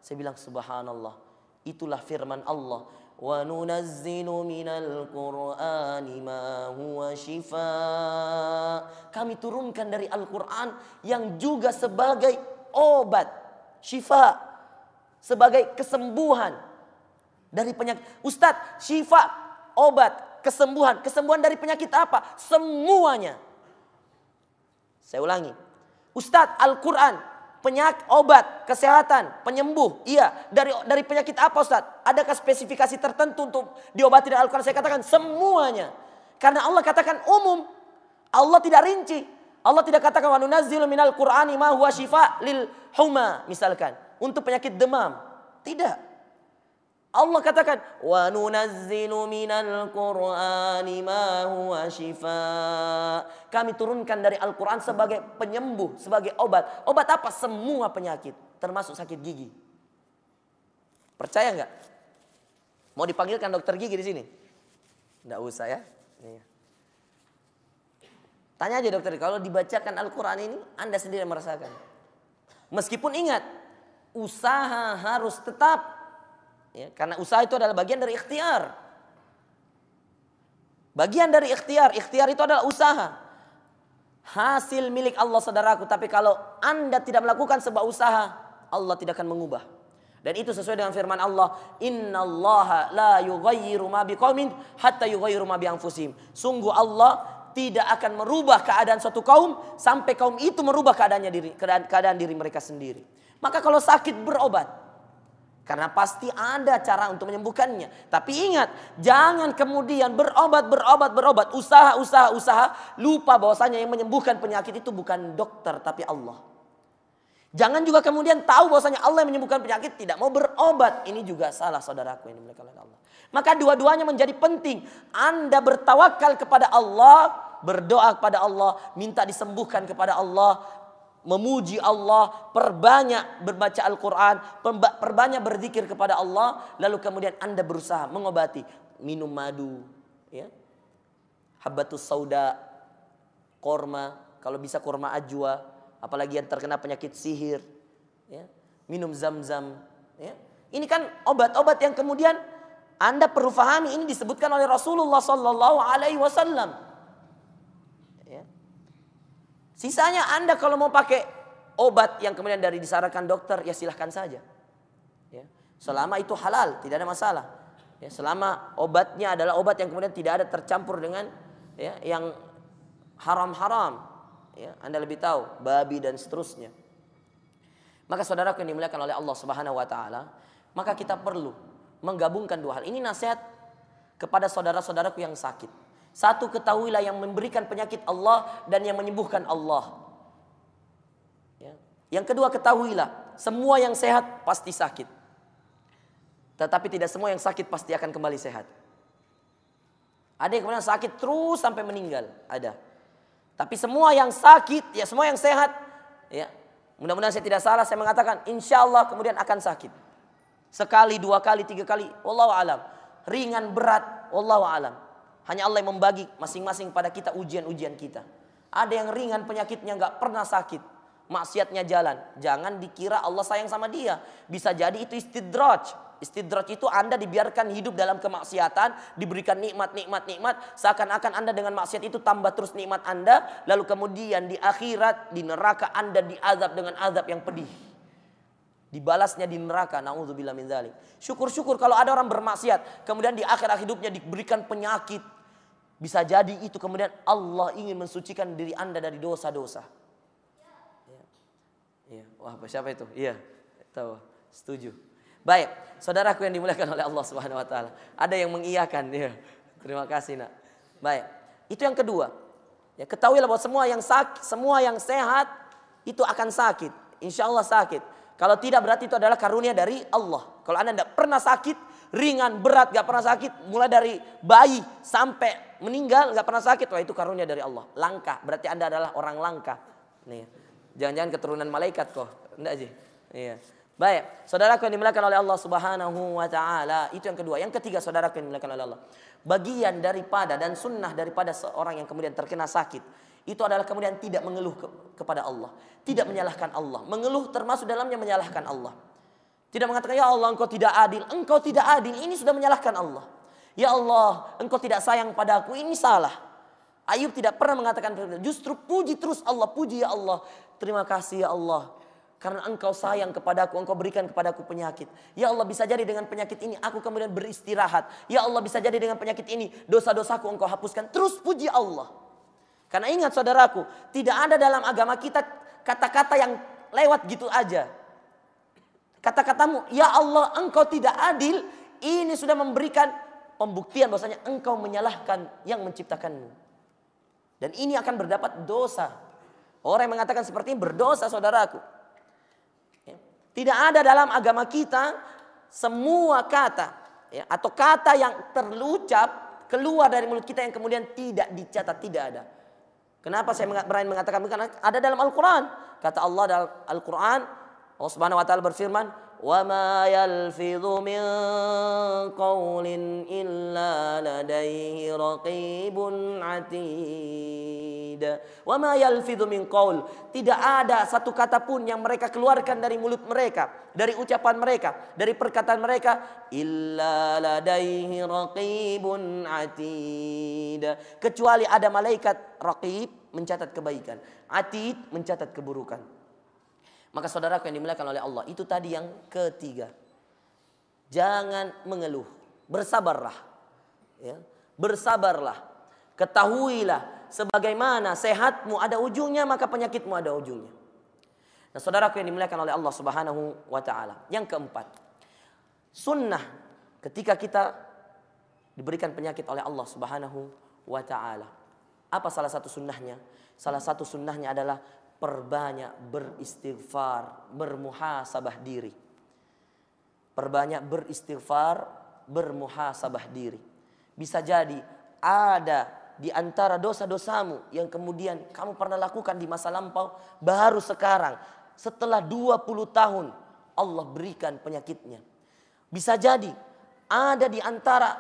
Saya bilang, subhanallah, itulah firman Allah. Wa nunazzilu minal Qur'ani ma huwa shifaa. Kami turunkan dari Al-Quran yang juga sebagai obat, syifa, sebagai kesembuhan dari penyakit. Ustadz, syifa, obat, kesembuhan. Kesembuhan dari penyakit apa? Semuanya. Saya ulangi. Ustadz, Al-Quran, penyakit, obat, kesehatan, penyembuh. Iya, dari penyakit apa Ustadz? Adakah spesifikasi tertentu untuk diobati dari Al-Quran? Saya katakan semuanya. Karena Allah katakan umum. Allah tidak rinci. Allah tidak katakan wa nunazzilu minal Qur'ani ma huwa syifa lil huma, misalkan, untuk penyakit demam. Tidak. Allah katakan wa nunazzilu minal Qur'ani ma huwa syifa. Kami turunkan dari Al-Qur'an sebagai penyembuh, sebagai obat. Obat apa? Semua penyakit, termasuk sakit gigi. Percaya nggak? Mau dipanggilkan dokter gigi di sini? Nggak usah ya. Nih. Tanya aja dokter, kalau dibacakan Al-Quran ini Anda sendiri merasakan. Meskipun ingat, usaha harus tetap. Ya, karena usaha itu adalah bagian dari ikhtiar. Bagian dari ikhtiar. Ikhtiar itu adalah usaha. Hasil milik Allah saudaraku. Tapi kalau Anda tidak melakukan sebuah usaha, Allah tidak akan mengubah. Dan itu sesuai dengan firman Allah, innallaha la yughayyiru ma biqaumin hatta yughayyiru ma bi anfusihim. Sungguh Allah tidak akan merubah keadaan suatu kaum sampai kaum itu merubah keadaan diri mereka sendiri. Maka kalau sakit berobat, karena pasti ada cara untuk menyembuhkannya. Tapi ingat, jangan kemudian berobat, usaha, lupa bahwasanya yang menyembuhkan penyakit itu bukan dokter tapi Allah. Jangan juga kemudian tahu bahwasanya Allah yang menyembuhkan penyakit, tidak mau berobat. Ini juga salah saudaraku yang dimuliakan oleh Allah. Maka dua-duanya menjadi penting. Anda bertawakal kepada Allah, berdoa kepada Allah, minta disembuhkan kepada Allah, memuji Allah, perbanyak berbaca Al-Quran, perbanyak berzikir kepada Allah. Lalu kemudian Anda berusaha mengobati. Minum madu, ya, habbatus sauda, korma, kalau bisa korma ajwa. Apalagi yang terkena penyakit sihir, ya, minum zam-zam. Ya. Ini kan obat-obat yang kemudian Anda perlu pahami, ini disebutkan oleh Rasulullah Sallallahu Alaihi Wasallam. Ya. Sisanya Anda kalau mau pakai obat yang kemudian dari disarankan dokter, ya silahkan saja. Ya. Selama itu halal, tidak ada masalah. Ya. Selama obatnya adalah obat yang kemudian tidak ada tercampur dengan ya, yang haram-haram. Ya, Anda lebih tahu, babi dan seterusnya. Maka saudaraku yang dimuliakan oleh Allah Subhanahu wa taala, maka kita perlu menggabungkan dua hal. Ini nasihat kepada saudara-saudaraku yang sakit. Satu, ketahuilah yang memberikan penyakit Allah dan yang menyembuhkan Allah. Ya. Yang kedua, ketahuilah semua yang sehat pasti sakit. Tetapi tidak semua yang sakit pasti akan kembali sehat. Ada yang kemudian sakit terus sampai meninggal, ada. Tapi semua yang sakit, ya semua yang sehat, ya mudah-mudahan saya tidak salah, saya mengatakan insya Allah kemudian akan sakit. Sekali, dua kali, tiga kali, wallahu alam. Ringan, berat, wallahu alam. Hanya Allah yang membagi masing-masing pada kita ujian-ujian kita. Ada yang ringan penyakitnya nggak pernah sakit, maksiatnya jalan. Jangan dikira Allah sayang sama dia. Bisa jadi itu istidraj. Istidraj itu Anda dibiarkan hidup dalam kemaksiatan, diberikan nikmat, seakan-akan Anda dengan maksiat itu tambah terus nikmat Anda, lalu kemudian di akhirat, di neraka Anda diazab dengan azab yang pedih. Dibalasnya di neraka, na'udzubillah min dzalik. Syukur-syukur kalau ada orang bermaksiat, kemudian di akhir hidupnya diberikan penyakit. Bisa jadi itu kemudian Allah ingin mensucikan diri Anda dari dosa-dosa. Ya. Wah, siapa itu? Iya, tahu, setuju. Baik, saudaraku yang dimuliakan oleh Allah Subhanahu wa taala. Ada yang mengiyakan, ya. Terima kasih, Nak. Baik. Itu yang kedua. Ya, ketahuilah bahwa semua yang sehat itu akan sakit. Insya Allah sakit. Kalau tidak berarti itu adalah karunia dari Allah. Kalau Anda tidak pernah sakit, ringan, berat, gak pernah sakit, mulai dari bayi sampai meninggal gak pernah sakit, wah itu karunia dari Allah. Langka, berarti Anda adalah orang langka. Nih, jangan-jangan keturunan malaikat kok. Enggak sih. Iya. Baik, saudaraku yang dimuliakan oleh Allah Subhanahu wa taala, itu yang kedua. Yang ketiga, saudaraku yang dimuliakan oleh Allah, bagian daripada dan sunnah daripada seorang yang kemudian terkena sakit, itu adalah kemudian tidak mengeluh kepada Allah, tidak menyalahkan Allah. Mengeluh termasuk dalamnya menyalahkan Allah. Tidak mengatakan, ya Allah engkau tidak adil, ini sudah menyalahkan Allah. Ya Allah, engkau tidak sayang padaku, ini salah. Ayub tidak pernah mengatakan, justru puji terus Allah, puji ya Allah. Terima kasih ya Allah. Karena engkau sayang kepadaku, engkau berikan kepadaku penyakit. Ya Allah, bisa jadi dengan penyakit ini aku kemudian beristirahat. Ya Allah, bisa jadi dengan penyakit ini dosa-dosaku engkau hapuskan. Terus puji Allah. Karena ingat saudaraku, tidak ada dalam agama kita kata-kata yang lewat gitu aja. Kata-katamu, ya Allah engkau tidak adil, ini sudah memberikan pembuktian bahwasanya engkau menyalahkan yang menciptakanmu. Dan ini akan berdapat dosa. Orang yang mengatakan seperti ini berdosa saudaraku. Tidak ada dalam agama kita semua kata ya, atau kata yang terlucap keluar dari mulut kita yang kemudian tidak dicatat, tidak ada. Kenapa saya berani mengatakan? Karena ada dalam Al-Quran. Kata Allah dalam Al-Quran, Allah Subhanahu wa taala berfirman, wa ma yalfidhu min qawlin illa ladaihi raqibun atid. Wa ma yalfidhu min qaul, tidak ada satu kata pun yang mereka keluarkan dari mulut mereka, dari ucapan mereka, dari perkataan mereka, illa ladaihi raqibun atid, kecuali ada malaikat raqib mencatat kebaikan, atid mencatat keburukan. Maka saudaraku yang dimuliakan oleh Allah, itu tadi yang ketiga. Jangan mengeluh, bersabarlah. Ya, bersabarlah. Ketahuilah, sebagaimana sehatmu ada ujungnya, maka penyakitmu ada ujungnya. Nah, saudaraku yang dimuliakan oleh Allah Subhanahu wa taala. Yang keempat, sunnah ketika kita diberikan penyakit oleh Allah Subhanahu wa taala. Apa salah satu sunnahnya? Salah satu sunnahnya adalah perbanyak beristighfar, bermuhasabah diri. Perbanyak beristighfar, bermuhasabah diri. Bisa jadi ada di antara dosa-dosamu yang kemudian kamu pernah lakukan di masa lampau, baru sekarang setelah 20 tahun Allah berikan penyakitnya. Bisa jadi ada di antara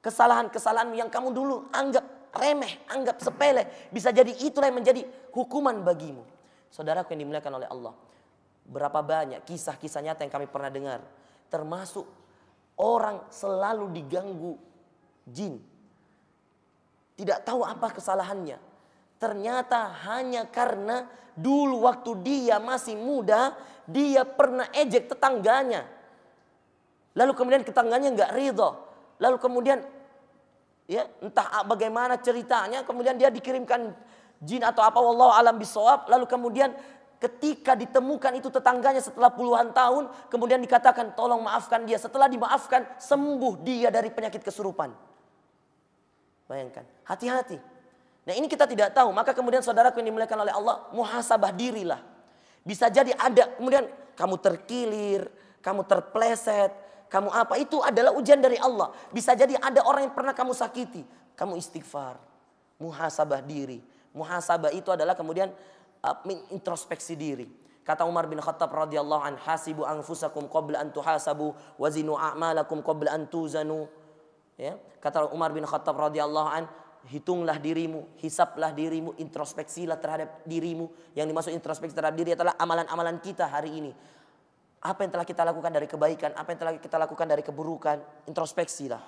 kesalahan-kesalahan yang kamu dulu anggap remeh, anggap sepele, bisa jadi itulah yang menjadi hukuman bagimu. Saudaraku yang dimuliakan oleh Allah, berapa banyak kisah-kisah nyata yang kami pernah dengar, termasuk orang selalu diganggu jin, tidak tahu apa kesalahannya. Ternyata hanya karena dulu waktu dia masih muda, dia pernah ejek tetangganya, lalu kemudian tetangganya nggak ridho, lalu kemudian ya, entah bagaimana ceritanya, kemudian dia dikirimkan jin atau apa, wallahu alam bisawab. Lalu kemudian ketika ditemukan itu tetangganya setelah puluhan tahun, kemudian dikatakan tolong maafkan dia. Setelah dimaafkan, sembuh dia dari penyakit kesurupan. Bayangkan, hati-hati. Nah, ini kita tidak tahu, maka kemudian saudaraku yang dimuliakan oleh Allah, muhasabah dirilah. Bisa jadi ada kemudian kamu terkilir, kamu terpleset, kamu apa, itu adalah ujian dari Allah. Bisa jadi ada orang yang pernah kamu sakiti, kamu istighfar, muhasabah diri. Muhasabah itu adalah kemudian introspeksi diri. Kata Umar bin Khattab radhiyallahu an, hasibu anfusakum qabla an tuhasabu wazinu a'malakum qabla an tuzanu. Ya, kata Umar bin Khattab radhiyallahu an, hitunglah dirimu, hisaplah dirimu, introspeksilah terhadap dirimu. Yang dimaksud introspeksi terhadap diri adalah amalan-amalan kita hari ini. Apa yang telah kita lakukan dari kebaikan, apa yang telah kita lakukan dari keburukan, introspeksilah.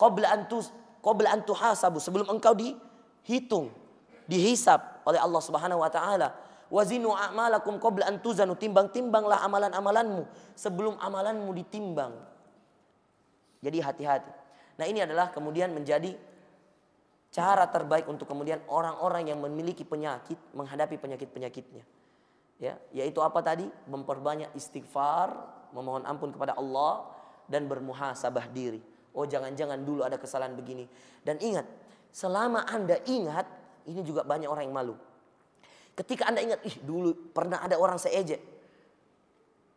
Qabla an tuhasabu, sebelum engkau dihitung, dihisap oleh Allah Subhanahu wa taala. Wazinu a'malakum qabla an tuzanu, timbang-timbanglah amalan-amalanmu sebelum amalanmu ditimbang. Jadi hati-hati. Nah, ini adalah kemudian menjadi cara terbaik untuk kemudian orang-orang yang memiliki penyakit menghadapi penyakit-penyakitnya. Ya, yaitu apa tadi? Memperbanyak istighfar, memohon ampun kepada Allah, dan bermuhasabah diri. Oh, jangan-jangan dulu ada kesalahan begini. Dan ingat, selama Anda ingat, ini juga banyak orang yang malu. Ketika Anda ingat, dulu pernah ada orang saya ejek,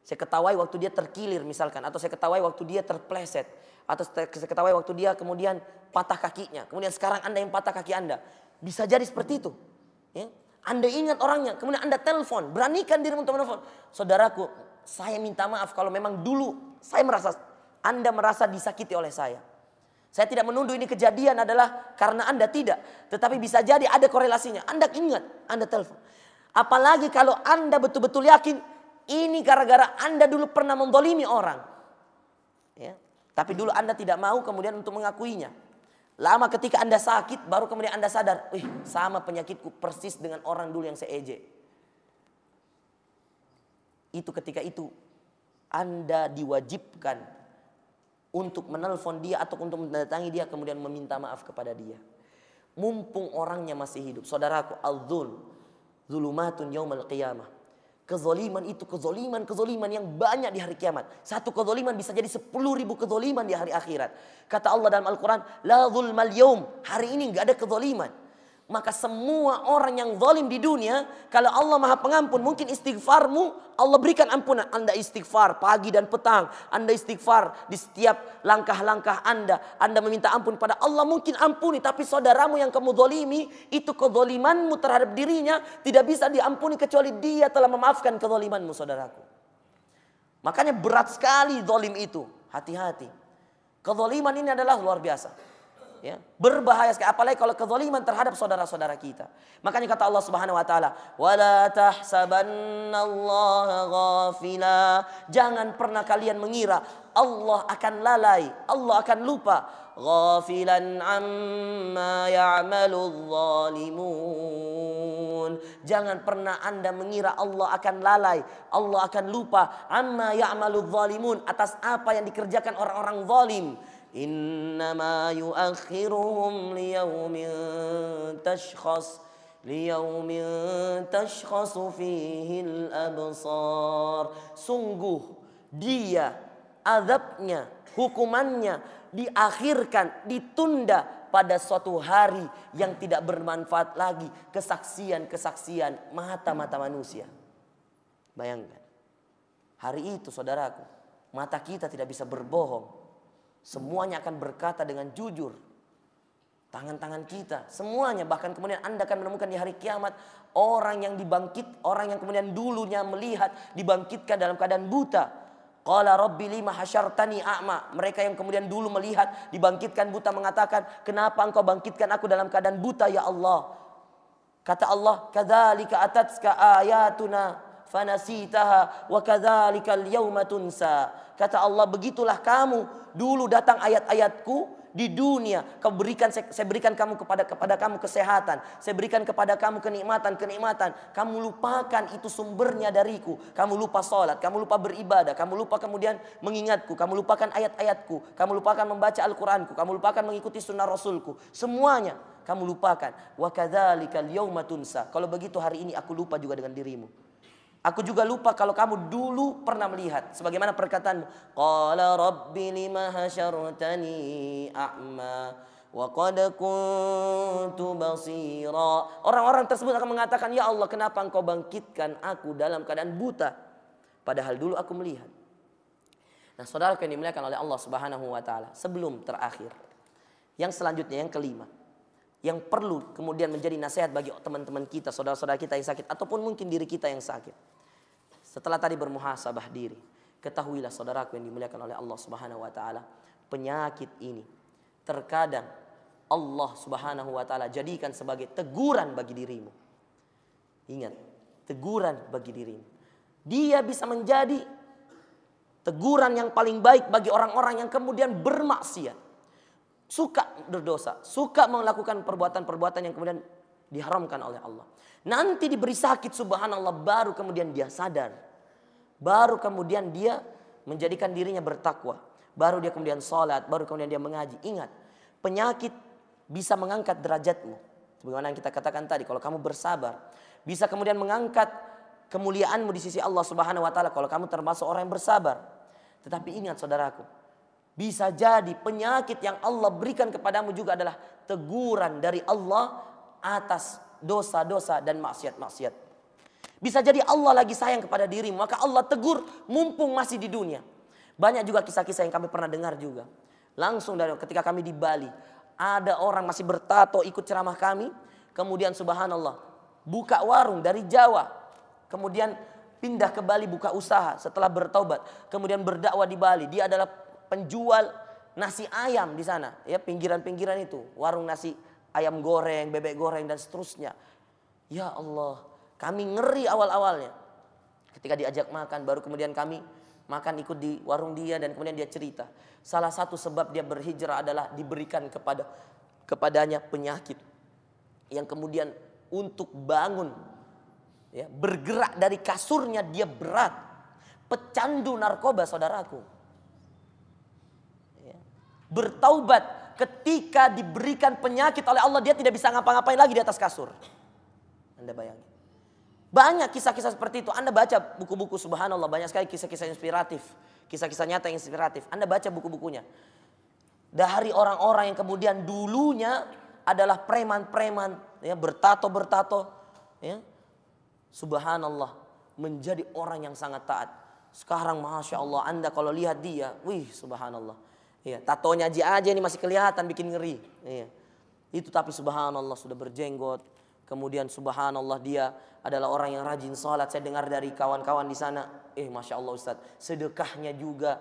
saya ketawai waktu dia terkilir misalkan, atau saya ketawai waktu dia terpleset, atau saya ketawai waktu dia kemudian patah kakinya, kemudian sekarang Anda yang patah kaki Anda. Bisa jadi seperti itu. Ya. Anda ingat orangnya, kemudian Anda telepon, beranikan diri untuk menelpon. Saudaraku, saya minta maaf kalau memang dulu Anda merasa disakiti oleh saya. Saya tidak menuduh ini kejadian adalah karena Anda tidak. Tetapi bisa jadi ada korelasinya. Anda ingat, Anda telepon. Apalagi kalau Anda betul-betul yakin, ini gara-gara Anda dulu pernah mendolimi orang. Ya. Tapi dulu Anda tidak mau kemudian untuk mengakuinya. Lama ketika Anda sakit, baru kemudian Anda sadar, sama penyakitku persis dengan orang dulu yang saya ejek. Itu ketika itu Anda diwajibkan untuk menelpon dia atau untuk mendatangi dia, kemudian meminta maaf kepada dia. Mumpung orangnya masih hidup. Saudaraku, zulumatun yaumal qiyamah. Kezoliman itu kezoliman yang banyak di hari kiamat. Satu kezoliman bisa jadi 10.000 kezoliman di hari akhirat. Kata Allah dalam Al-Quran, la zulmal yaum. Hari ini gak ada kezoliman. Maka semua orang yang zalim di dunia, kalau Allah Maha Pengampun, mungkin istighfarmu Allah berikan ampunan. Anda istighfar pagi dan petang, Anda istighfar di setiap langkah-langkah Anda meminta ampun pada Allah, mungkin ampuni. Tapi saudaramu yang kamu zalimi, itu kezalimanmu terhadap dirinya tidak bisa diampuni kecuali dia telah memaafkan kezalimanmu, saudaraku. Makanya berat sekali zalim itu. Hati-hati. Kezaliman ini adalah luar biasa. Ya, berbahaya sekali, apalagi kalau kezaliman terhadap saudara-saudara kita. Makanya kata Allah Subhanahu wa taala, "Wala tahsabannallaha ghafila." Jangan pernah kalian mengira Allah akan lalai, Allah akan lupa. Ghafilan amma ya'maludz zalimun. Jangan pernah Anda mengira Allah akan lalai, Allah akan lupa amma ya'maludz zalimun, atas apa yang dikerjakan orang-orang zalim. Innama yuakhiruhum liyaumin tashkhasu fihil absar. Sungguh dia azabnya, hukumannya diakhirkan, ditunda pada suatu hari yang tidak bermanfaat lagi, kesaksian-kesaksian mata-mata manusia. Bayangkan, hari itu saudaraku, mata kita tidak bisa berbohong. Semuanya akan berkata dengan jujur. Tangan-tangan kita, semuanya. Bahkan kemudian Anda akan menemukan di hari kiamat orang yang kemudian dulunya melihat dibangkitkan dalam keadaan buta. Qala rabbi lima hasyartani a'ma. Mereka yang kemudian dulu melihat dibangkitkan buta mengatakan, kenapa engkau bangkitkan aku dalam keadaan buta ya Allah? Kata Allah, kadzalika atatska ayatuna fanasitaha wa kadzalikal yauma tunsa. Kata Allah, begitulah kamu dulu datang ayat-ayatku di dunia. Saya berikan kamu kepada kamu kesehatan. Saya berikan kepada kamu kenikmatan. Kamu lupakan itu sumbernya dariku. Kamu lupa sholat, kamu lupa beribadah, kamu lupa kemudian mengingatku, kamu lupakan ayat-ayatku, kamu lupakan membaca Al-Quranku, kamu lupakan mengikuti sunnah Rasulku. Semuanya kamu lupakan. Wa kadzalikal yauma tunsa. Kalau begitu hari ini aku lupa juga dengan dirimu. Aku juga lupa kalau kamu dulu pernah melihat. Sebagaimana perkataanmu. Qala rabbi lima hasyartani a'ma wa qad kuntu basira. Orang-orang tersebut akan mengatakan, ya Allah, kenapa engkau bangkitkan aku dalam keadaan buta? Padahal dulu aku melihat. Nah, saudara yang dimuliakan oleh Allah Subhanahu wa taala, sebelum terakhir, yang selanjutnya, yang kelima, yang perlu kemudian menjadi nasihat bagi teman-teman kita, saudara-saudara kita yang sakit, ataupun mungkin diri kita yang sakit. Setelah tadi bermuhasabah diri, ketahuilah saudaraku yang dimuliakan oleh Allah Subhanahu wa taala, penyakit ini terkadang Allah Subhanahu wa taala jadikan sebagai teguran bagi dirimu. Ingat, teguran bagi dirimu. Dia bisa menjadi teguran yang paling baik bagi orang-orang yang kemudian bermaksiat, suka berdosa, suka melakukan perbuatan-perbuatan yang kemudian diharamkan oleh Allah. Nanti diberi sakit, subhanallah, baru kemudian dia sadar. Baru kemudian dia menjadikan dirinya bertakwa. Baru dia kemudian sholat, baru kemudian dia mengaji. Ingat, penyakit bisa mengangkat derajatmu. Sebagaimana yang kita katakan tadi, kalau kamu bersabar, bisa kemudian mengangkat kemuliaanmu di sisi Allah Subhanahu wa taala kalau kamu termasuk orang yang bersabar. Tetapi ingat saudaraku, bisa jadi penyakit yang Allah berikan kepadamu juga adalah teguran dari Allah atas dosa-dosa dan maksiat-maksiat. Bisa jadi Allah lagi sayang kepada dirimu, maka Allah tegur mumpung masih di dunia. Banyak juga kisah-kisah yang kami pernah dengar juga. Langsung dari ketika kami di Bali, ada orang masih bertato ikut ceramah kami, kemudian subhanallah buka warung dari Jawa, kemudian pindah ke Bali buka usaha setelah bertaubat, kemudian berdakwah di Bali. Dia adalah penjual nasi ayam di sana, ya, pinggiran-pinggiran itu, warung nasi ayam goreng, bebek goreng dan seterusnya. Ya Allah, kami ngeri awal-awalnya. Ketika diajak makan, baru kemudian kami makan ikut di warung dia dan kemudian dia cerita. Salah satu sebab dia berhijrah adalah diberikan kepadanya penyakit yang kemudian untuk bangun, ya, bergerak dari kasurnya dia berat. Pecandu narkoba, saudaraku. Ya. Bertaubat. Ketika diberikan penyakit oleh Allah, dia tidak bisa ngapa-ngapain lagi di atas kasur. Anda bayangin. Banyak kisah-kisah seperti itu. Anda baca buku-buku, subhanallah, banyak sekali kisah-kisah inspiratif. Kisah-kisah nyata yang inspiratif. Anda baca buku-bukunya. Dari orang-orang yang kemudian dulunya adalah preman-preman, ya, bertato-bertato, ya. Subhanallah, menjadi orang yang sangat taat. Sekarang Masya Allah, Anda kalau lihat dia, wih, subhanallah. Ya, tatonya aja ini masih kelihatan bikin ngeri. Ya. Itu tapi subhanallah sudah berjenggot, Kemudian subhanallah dia adalah orang yang rajin sholat. Saya dengar dari kawan-kawan di sana, Masya Allah Ustaz, sedekahnya juga.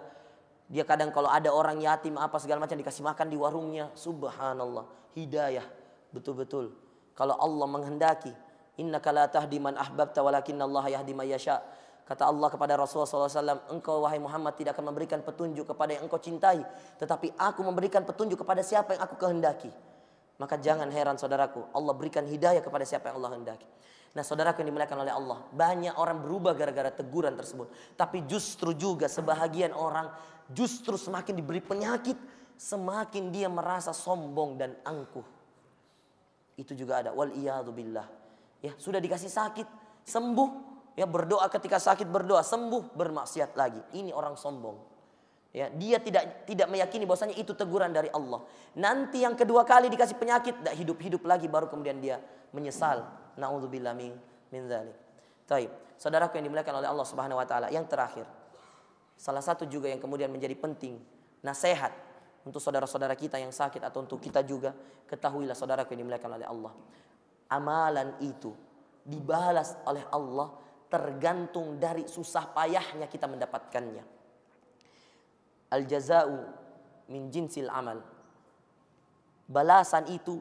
Dia kadang kalau ada orang yatim apa segala macam dikasih makan di warungnya. Subhanallah, hidayah betul-betul. Kalau Allah menghendaki, innaka la tahdi man ahbabta walakinnallaha yahdi man yasha. Kata Allah kepada Rasulullah SAW, engkau wahai Muhammad tidak akan memberikan petunjuk kepada yang engkau cintai, tetapi aku memberikan petunjuk kepada siapa yang aku kehendaki. Maka jangan heran saudaraku, Allah berikan hidayah kepada siapa yang Allah hendaki. Nah saudaraku yang dimuliakan oleh Allah, banyak orang berubah gara-gara teguran tersebut. Tapi justru juga sebahagian orang justru semakin diberi penyakit, semakin dia merasa sombong dan angkuh. Itu juga ada, wal iyadu billah. Ya, sudah dikasih sakit, sembuh. Ya, berdoa ketika sakit berdoa, sembuh, bermaksiat lagi. Ini orang sombong. Ya, dia tidak meyakini bahwasanya itu teguran dari Allah. Nanti yang kedua kali dikasih penyakit, tidak hidup-hidup lagi, baru kemudian dia menyesal. Na'udzubillah min dzalik. Taib. Saudaraku yang dimuliakan oleh Allah Subhanahu wa taala, yang terakhir. Salah satu juga yang kemudian menjadi penting, nasihat untuk saudara-saudara kita yang sakit atau untuk kita juga, ketahuilah saudaraku yang dimuliakan oleh Allah. Amalan itu dibalas oleh Allah tergantung dari susah payahnya kita mendapatkannya. Al-jaza'u min jinsil amal. Balasan itu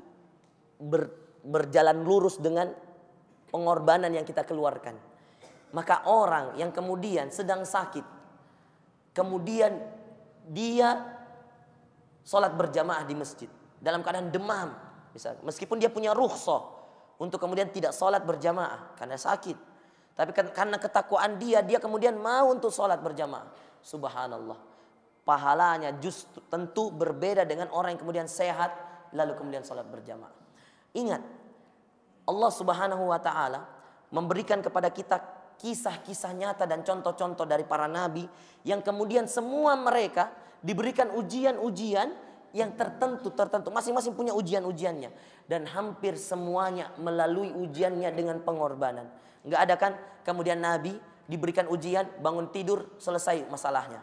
berjalan lurus dengan pengorbanan yang kita keluarkan. Maka orang yang kemudian sedang sakit, kemudian dia sholat berjamaah di masjid dalam keadaan demam, misalnya, meskipun dia punya rukhsah untuk kemudian tidak sholat berjamaah karena sakit. Tapi karena ketakwaan dia kemudian mau untuk sholat berjamaah. Subhanallah. Pahalanya justru tentu berbeda dengan orang yang kemudian sehat lalu kemudian sholat berjamaah. Ingat, Allah Subhanahu wa ta'ala memberikan kepada kita kisah-kisah nyata dan contoh-contoh dari para nabi yang kemudian semua mereka diberikan ujian-ujian yang tertentu. Masing-masing punya ujian-ujiannya. Dan hampir semuanya melalui ujiannya dengan pengorbanan. Enggak ada kan kemudian Nabi diberikan ujian, bangun tidur, selesai masalahnya.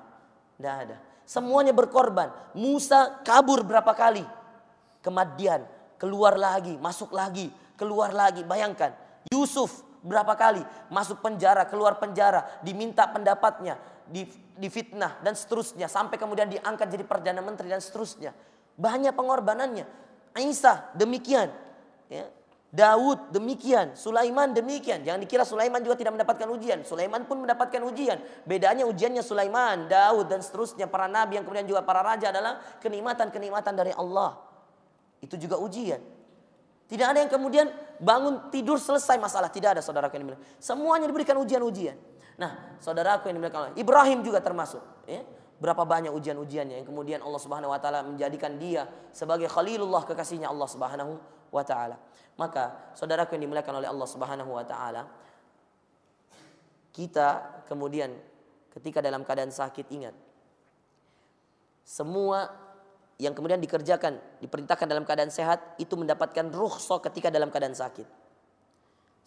Enggak ada. Semuanya berkorban. Musa kabur berapa kali ke Madian, keluar lagi, masuk lagi, keluar lagi. Bayangkan, Yusuf berapa kali masuk penjara, keluar penjara, diminta pendapatnya, difitnah dan seterusnya, sampai kemudian diangkat jadi perdana menteri dan seterusnya. Banyak pengorbanannya. Isa demikian, ya. Daud demikian, Sulaiman demikian. Jangan dikira Sulaiman juga tidak mendapatkan ujian. Sulaiman pun mendapatkan ujian. Bedanya ujiannya Sulaiman, Daud dan seterusnya, para nabi yang kemudian juga para raja adalah kenikmatan-kenikmatan dari Allah. Itu juga ujian. Tidak ada yang kemudian bangun tidur selesai masalah, tidak ada saudaraku yang dimuliakan. Semuanya diberikan ujian-ujian. Nah, saudaraku yang dimuliakan Allah, Ibrahim juga termasuk, ya. Berapa banyak ujian-ujiannya yang kemudian Allah Subhanahu wa taala menjadikan dia sebagai khalilullah, kekasihnya Allah Subhanahu wa taala. Maka saudaraku yang dimuliakan oleh Allah Subhanahu wa taala, kita kemudian ketika dalam keadaan sakit, ingat, semua yang kemudian dikerjakan, diperintahkan dalam keadaan sehat itu mendapatkan rukhsah ketika dalam keadaan sakit.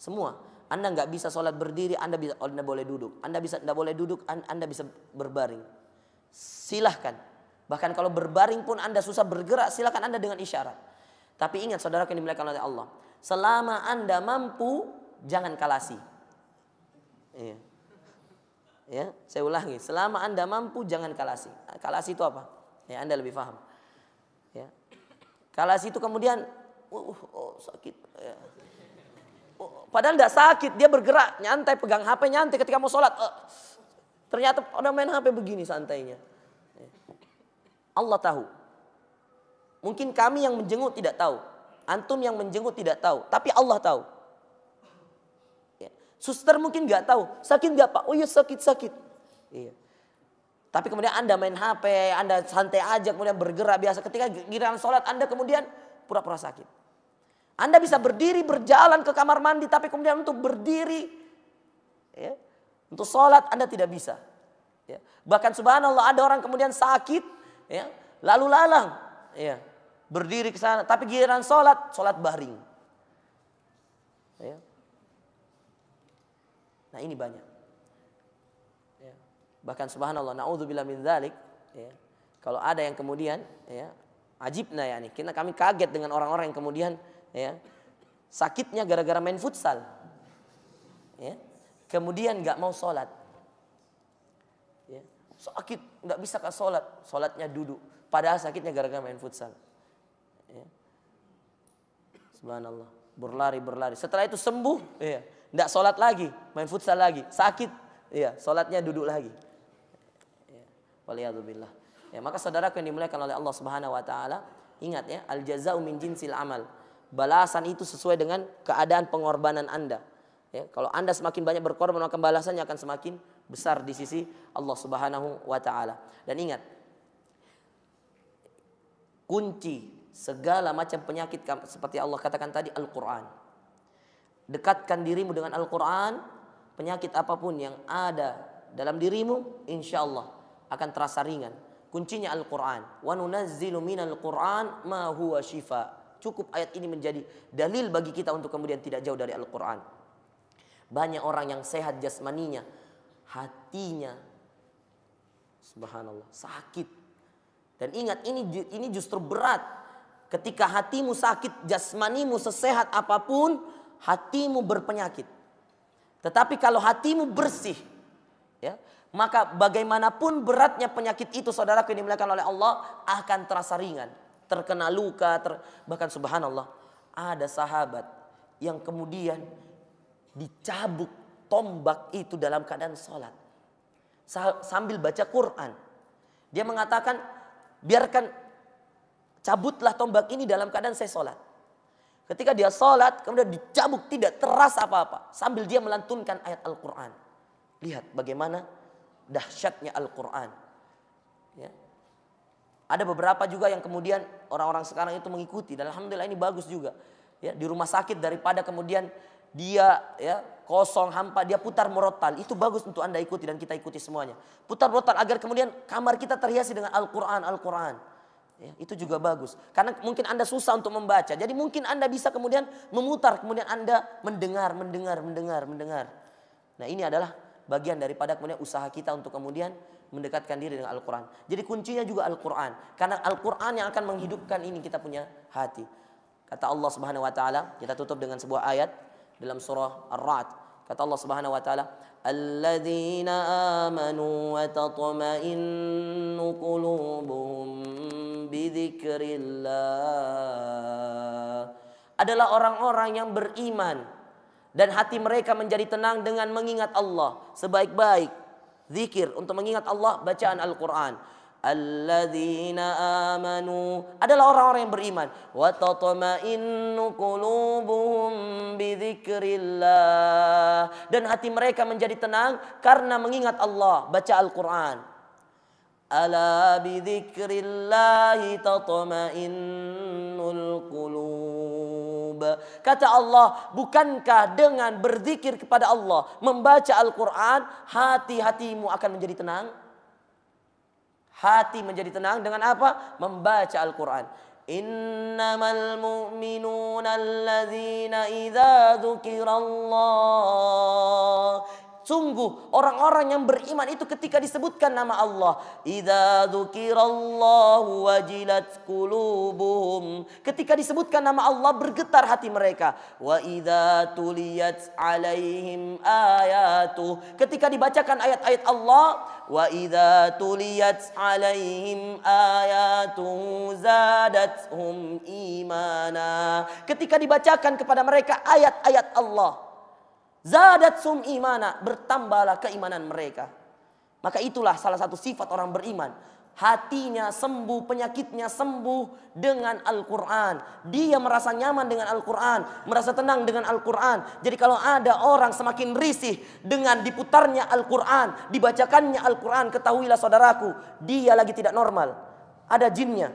Semua. Anda nggak bisa sholat berdiri, Anda boleh duduk. Anda nggak boleh duduk, Anda bisa berbaring. Silahkan. Bahkan kalau berbaring pun Anda susah bergerak, silahkan Anda dengan isyarat. Tapi ingat saudara yang dimuliakan oleh Allah, selama Anda mampu, jangan kalasi. Iya. Ya, saya ulangi, selama Anda mampu jangan kalasi. Kalasi itu apa? Ya, Anda lebih paham. Ya. Kalasi itu kemudian sakit. Ya. Padahal tidak sakit, dia bergerak, nyantai, pegang HP, nyantai ketika mau sholat. Ternyata udah main HP begini santainya. Allah tahu. Mungkin kami yang menjenguk tidak tahu. Antum yang menjenguk tidak tahu. Tapi Allah tahu. Ya. Suster mungkin nggak tahu. Sakit nggak Pak? Oh iya sakit. Iya. Tapi kemudian Anda main HP, Anda santai aja, kemudian bergerak biasa. Ketika giliran sholat Anda kemudian pura-pura sakit. Anda bisa berdiri, berjalan ke kamar mandi, tapi kemudian untuk berdiri, ya, untuk sholat Anda tidak bisa. Ya. Bahkan subhanallah ada orang kemudian sakit, ya, lalu lalang, ya, berdiri ke sana, tapi giliran sholat baring. Ya. Nah ini banyak. Ya. Bahkan subhanallah, na'udzubillah min dzalik, ya, kalau ada yang kemudian, ya, ajibna ya nih, kami kaget dengan orang-orang yang kemudian, ya, sakitnya gara-gara main futsal. Ya. Kemudian nggak mau sholat. Ya. Sakit, nggak bisa sholat. Sholatnya duduk. Padahal sakitnya gara-gara main futsal. Ya. Subhanallah. Berlari. Setelah itu sembuh. Ya. Nggak sholat lagi. Main futsal lagi. Sakit. Ya. Sholatnya duduk lagi. Ya. Waliyadzubillah. Ya. Maka saudaraku yang dimuliakan oleh Allah Subhanahu Wa Taala. Ingat ya. Al-jaza'u min jinsil amal. Balasan itu sesuai dengan keadaan pengorbanan Anda. Ya, kalau Anda semakin banyak berkorban, maka balasannya akan semakin besar di sisi Allah Subhanahu wa Ta'ala. Dan ingat, kunci segala macam penyakit seperti Allah katakan tadi, Al-Quran. Dekatkan dirimu dengan Al-Quran, penyakit apapun yang ada dalam dirimu, insya Allah akan terasa ringan. Kuncinya Al-Quran. Wa nunazzilu minal Quran ma huwa shifa. Cukup ayat ini menjadi dalil bagi kita untuk kemudian tidak jauh dari Al-Quran. Banyak orang yang sehat jasmaninya, hatinya, subhanallah, sakit. Dan ingat, ini justru berat. Ketika hatimu sakit, jasmanimu sesehat apapun, hatimu berpenyakit. Tetapi kalau hatimu bersih, ya, maka bagaimanapun beratnya penyakit itu, saudara yang dimuliakan oleh Allah, akan terasa ringan. Terkena luka, bahkan subhanallah, ada sahabat yang kemudian dicabut tombak itu dalam keadaan sholat sambil baca Quran. Dia mengatakan, biarkan, cabutlah tombak ini dalam keadaan saya sholat. Ketika dia sholat, kemudian dicabut, tidak terasa apa-apa sambil dia melantunkan ayat Al-Quran. Lihat bagaimana dahsyatnya Al-Quran. Ya. Ada beberapa juga yang kemudian orang-orang sekarang itu mengikuti, dan alhamdulillah ini bagus juga. Ya, di rumah sakit daripada kemudian dia ya kosong hampa, dia putar murattal. Itu bagus untuk Anda ikuti dan kita ikuti semuanya. Putar murattal agar kemudian kamar kita terhiasi dengan Al-Quran. Ya, itu juga bagus. Karena mungkin Anda susah untuk membaca. Jadi mungkin Anda bisa kemudian memutar, kemudian Anda mendengar. Nah, ini adalah bagian daripada kemudian usaha kita untuk kemudian mendekatkan diri dengan Al-Quran. Jadi kuncinya juga Al-Quran. Karena Al-Quran yang akan menghidupkan ini kita punya hati. Kata Allah Subhanahu Wa Taala, kita tutup dengan sebuah ayat dalam surah Ar-Ra'd. Kata Allah Subhanahu Wa Taala, alladzina amanu wa tatma'innu qulubuhum bidzikrillah. Adalah orang-orang yang beriman dan hati mereka menjadi tenang dengan mengingat Allah. Sebaik-baik zikir untuk mengingat Allah, bacaan Al-Quran. Alladzina amanu adalah orang-orang yang beriman. Wa tatma'innu qulubuhum bidzikrillah. Dan hati mereka menjadi tenang karena mengingat Allah, baca Al-Quran. Ala bidzikrillahi tatma'innul qulub. Kata Allah, bukankah dengan berzikir kepada Allah, membaca Al-Quran, hati-hatimu akan menjadi tenang? Hati menjadi tenang dengan apa? Membaca Al-Quran. Innamal mu'minuna alladzina idza dzukirallah. Sungguh orang-orang yang beriman itu ketika disebutkan nama Allah, idza dzukirallahu wajilat qulubuhum. Ketika disebutkan nama Allah bergetar hati mereka. Wa idza tuliyat alaihim ayatuh. Ketika dibacakan ayat-ayat Allah, wa idza tuliyat alaihim ayatuh zadathum imana. Ketika dibacakan kepada mereka ayat-ayat Allah, zadatsum imana, bertambahlah keimanan mereka. Maka itulah salah satu sifat orang beriman. Hatinya sembuh, penyakitnya sembuh dengan Al-Quran. Dia merasa nyaman dengan Al-Quran, merasa tenang dengan Al-Quran. Jadi kalau ada orang semakin risih dengan diputarnya Al-Quran, dibacakannya Al-Quran, ketahuilah saudaraku, dia lagi tidak normal. Ada jinnya.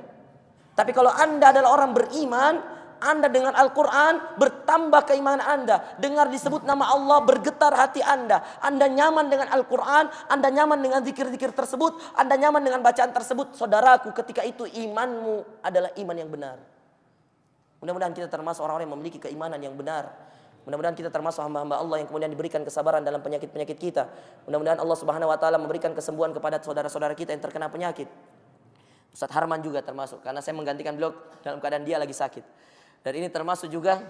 Tapi kalau Anda adalah orang beriman, Anda dengan Al-Quran bertambah keimanan Anda. Dengar disebut nama Allah, bergetar hati Anda. Anda nyaman dengan Al-Quran, Anda nyaman dengan zikir-zikir tersebut, Anda nyaman dengan bacaan tersebut. Saudaraku, ketika itu imanmu adalah iman yang benar. Mudah-mudahan kita termasuk orang-orang yang memiliki keimanan yang benar. Mudah-mudahan kita termasuk hamba-hamba Allah yang kemudian diberikan kesabaran dalam penyakit-penyakit kita. Mudah-mudahan Allah Subhanahu Wa Taala memberikan kesembuhan kepada saudara-saudara kita yang terkena penyakit. Ustaz Harman juga termasuk, karena saya menggantikan beliau dalam keadaan dia lagi sakit. Dan ini termasuk juga,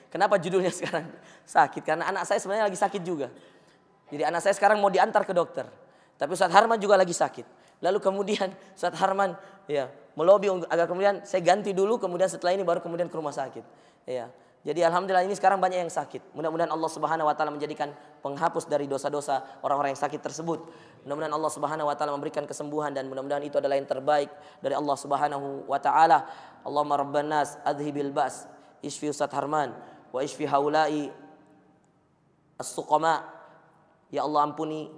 kenapa judulnya sekarang sakit? Karena anak saya sebenarnya lagi sakit juga. Jadi anak saya sekarang mau diantar ke dokter. Tapi Ustadz Harman juga lagi sakit. Lalu kemudian Ustadz Harman melobi agar kemudian saya ganti dulu, kemudian setelah ini baru kemudian ke rumah sakit. Jadi alhamdulillah ini sekarang banyak yang sakit. Mudah-mudahan Allah Subhanahu wa taala menjadikan penghapus dari dosa-dosa orang-orang yang sakit tersebut. Mudah-mudahan Allah Subhanahu wa taala memberikan kesembuhan dan mudah-mudahan itu adalah yang terbaik dari Allah Subhanahu wa taala. Allahumma rabban nas adhibil ba's, ishfi Ustadz Harman wa ishfi haula'i as-suqama. Ya Allah ampuni,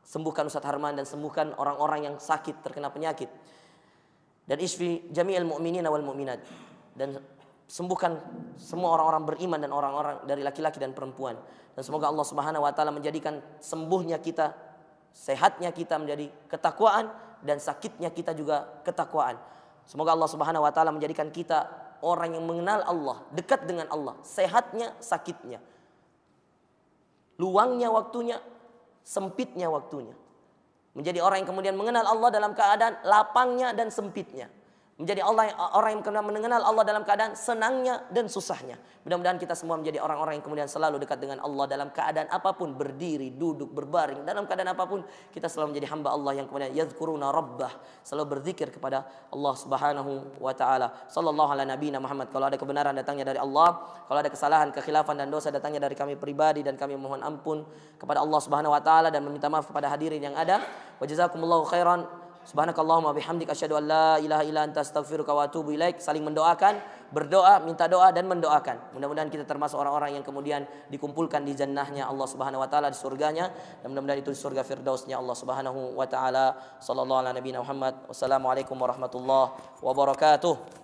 sembuhkan Ustadz Harman dan sembuhkan orang-orang yang sakit terkena penyakit. Dan ishfi jami'al mu'minina wal mu'minat. Dan sembuhkan semua orang-orang beriman dan orang-orang dari laki-laki dan perempuan. Dan semoga Allah Subhanahu wa taala menjadikan sembuhnya kita, sehatnya kita menjadi ketakwaan dan sakitnya kita juga ketakwaan. Semoga Allah Subhanahu wa taala menjadikan kita orang yang mengenal Allah, dekat dengan Allah, sehatnya, sakitnya. Luangnya waktunya, sempitnya waktunya. Menjadi orang yang kemudian mengenal Allah dalam keadaan lapangnya dan sempitnya. Menjadi orang yang kemudian mengenal Allah dalam keadaan senangnya dan susahnya. Mudah-mudahan kita semua menjadi orang-orang yang kemudian selalu dekat dengan Allah dalam keadaan apapun, berdiri, duduk, berbaring, dalam keadaan apapun kita selalu menjadi hamba Allah yang kemudian yadhkuruna rabbah, selalu berzikir kepada Allah Subhanahu wa taala. Sallallahu ala nabiyina Muhammad. Kalau ada kebenaran datangnya dari Allah, kalau ada kesalahan, kekhilafan dan dosa datangnya dari kami pribadi, dan kami mohon ampun kepada Allah Subhanahu wa taala dan meminta maaf kepada hadirin yang ada. Wa jazakumullahu khairan. Subhanakallahumma bihamdik asyhadu an la ilaha illa anta astaghfiruka wa atubu ilaik. Saling mendoakan, berdoa, minta doa dan mendoakan. Mudah-mudahan kita termasuk orang-orang yang kemudian dikumpulkan di jannahnya Allah Subhanahu wa taala, di surganya, dan mudah-mudahan itu di surga firdausnya Allah Subhanahu wa taala. Sallallahu ala nabiyina Muhammad. Wassalamualaikum warahmatullahi wabarakatuh.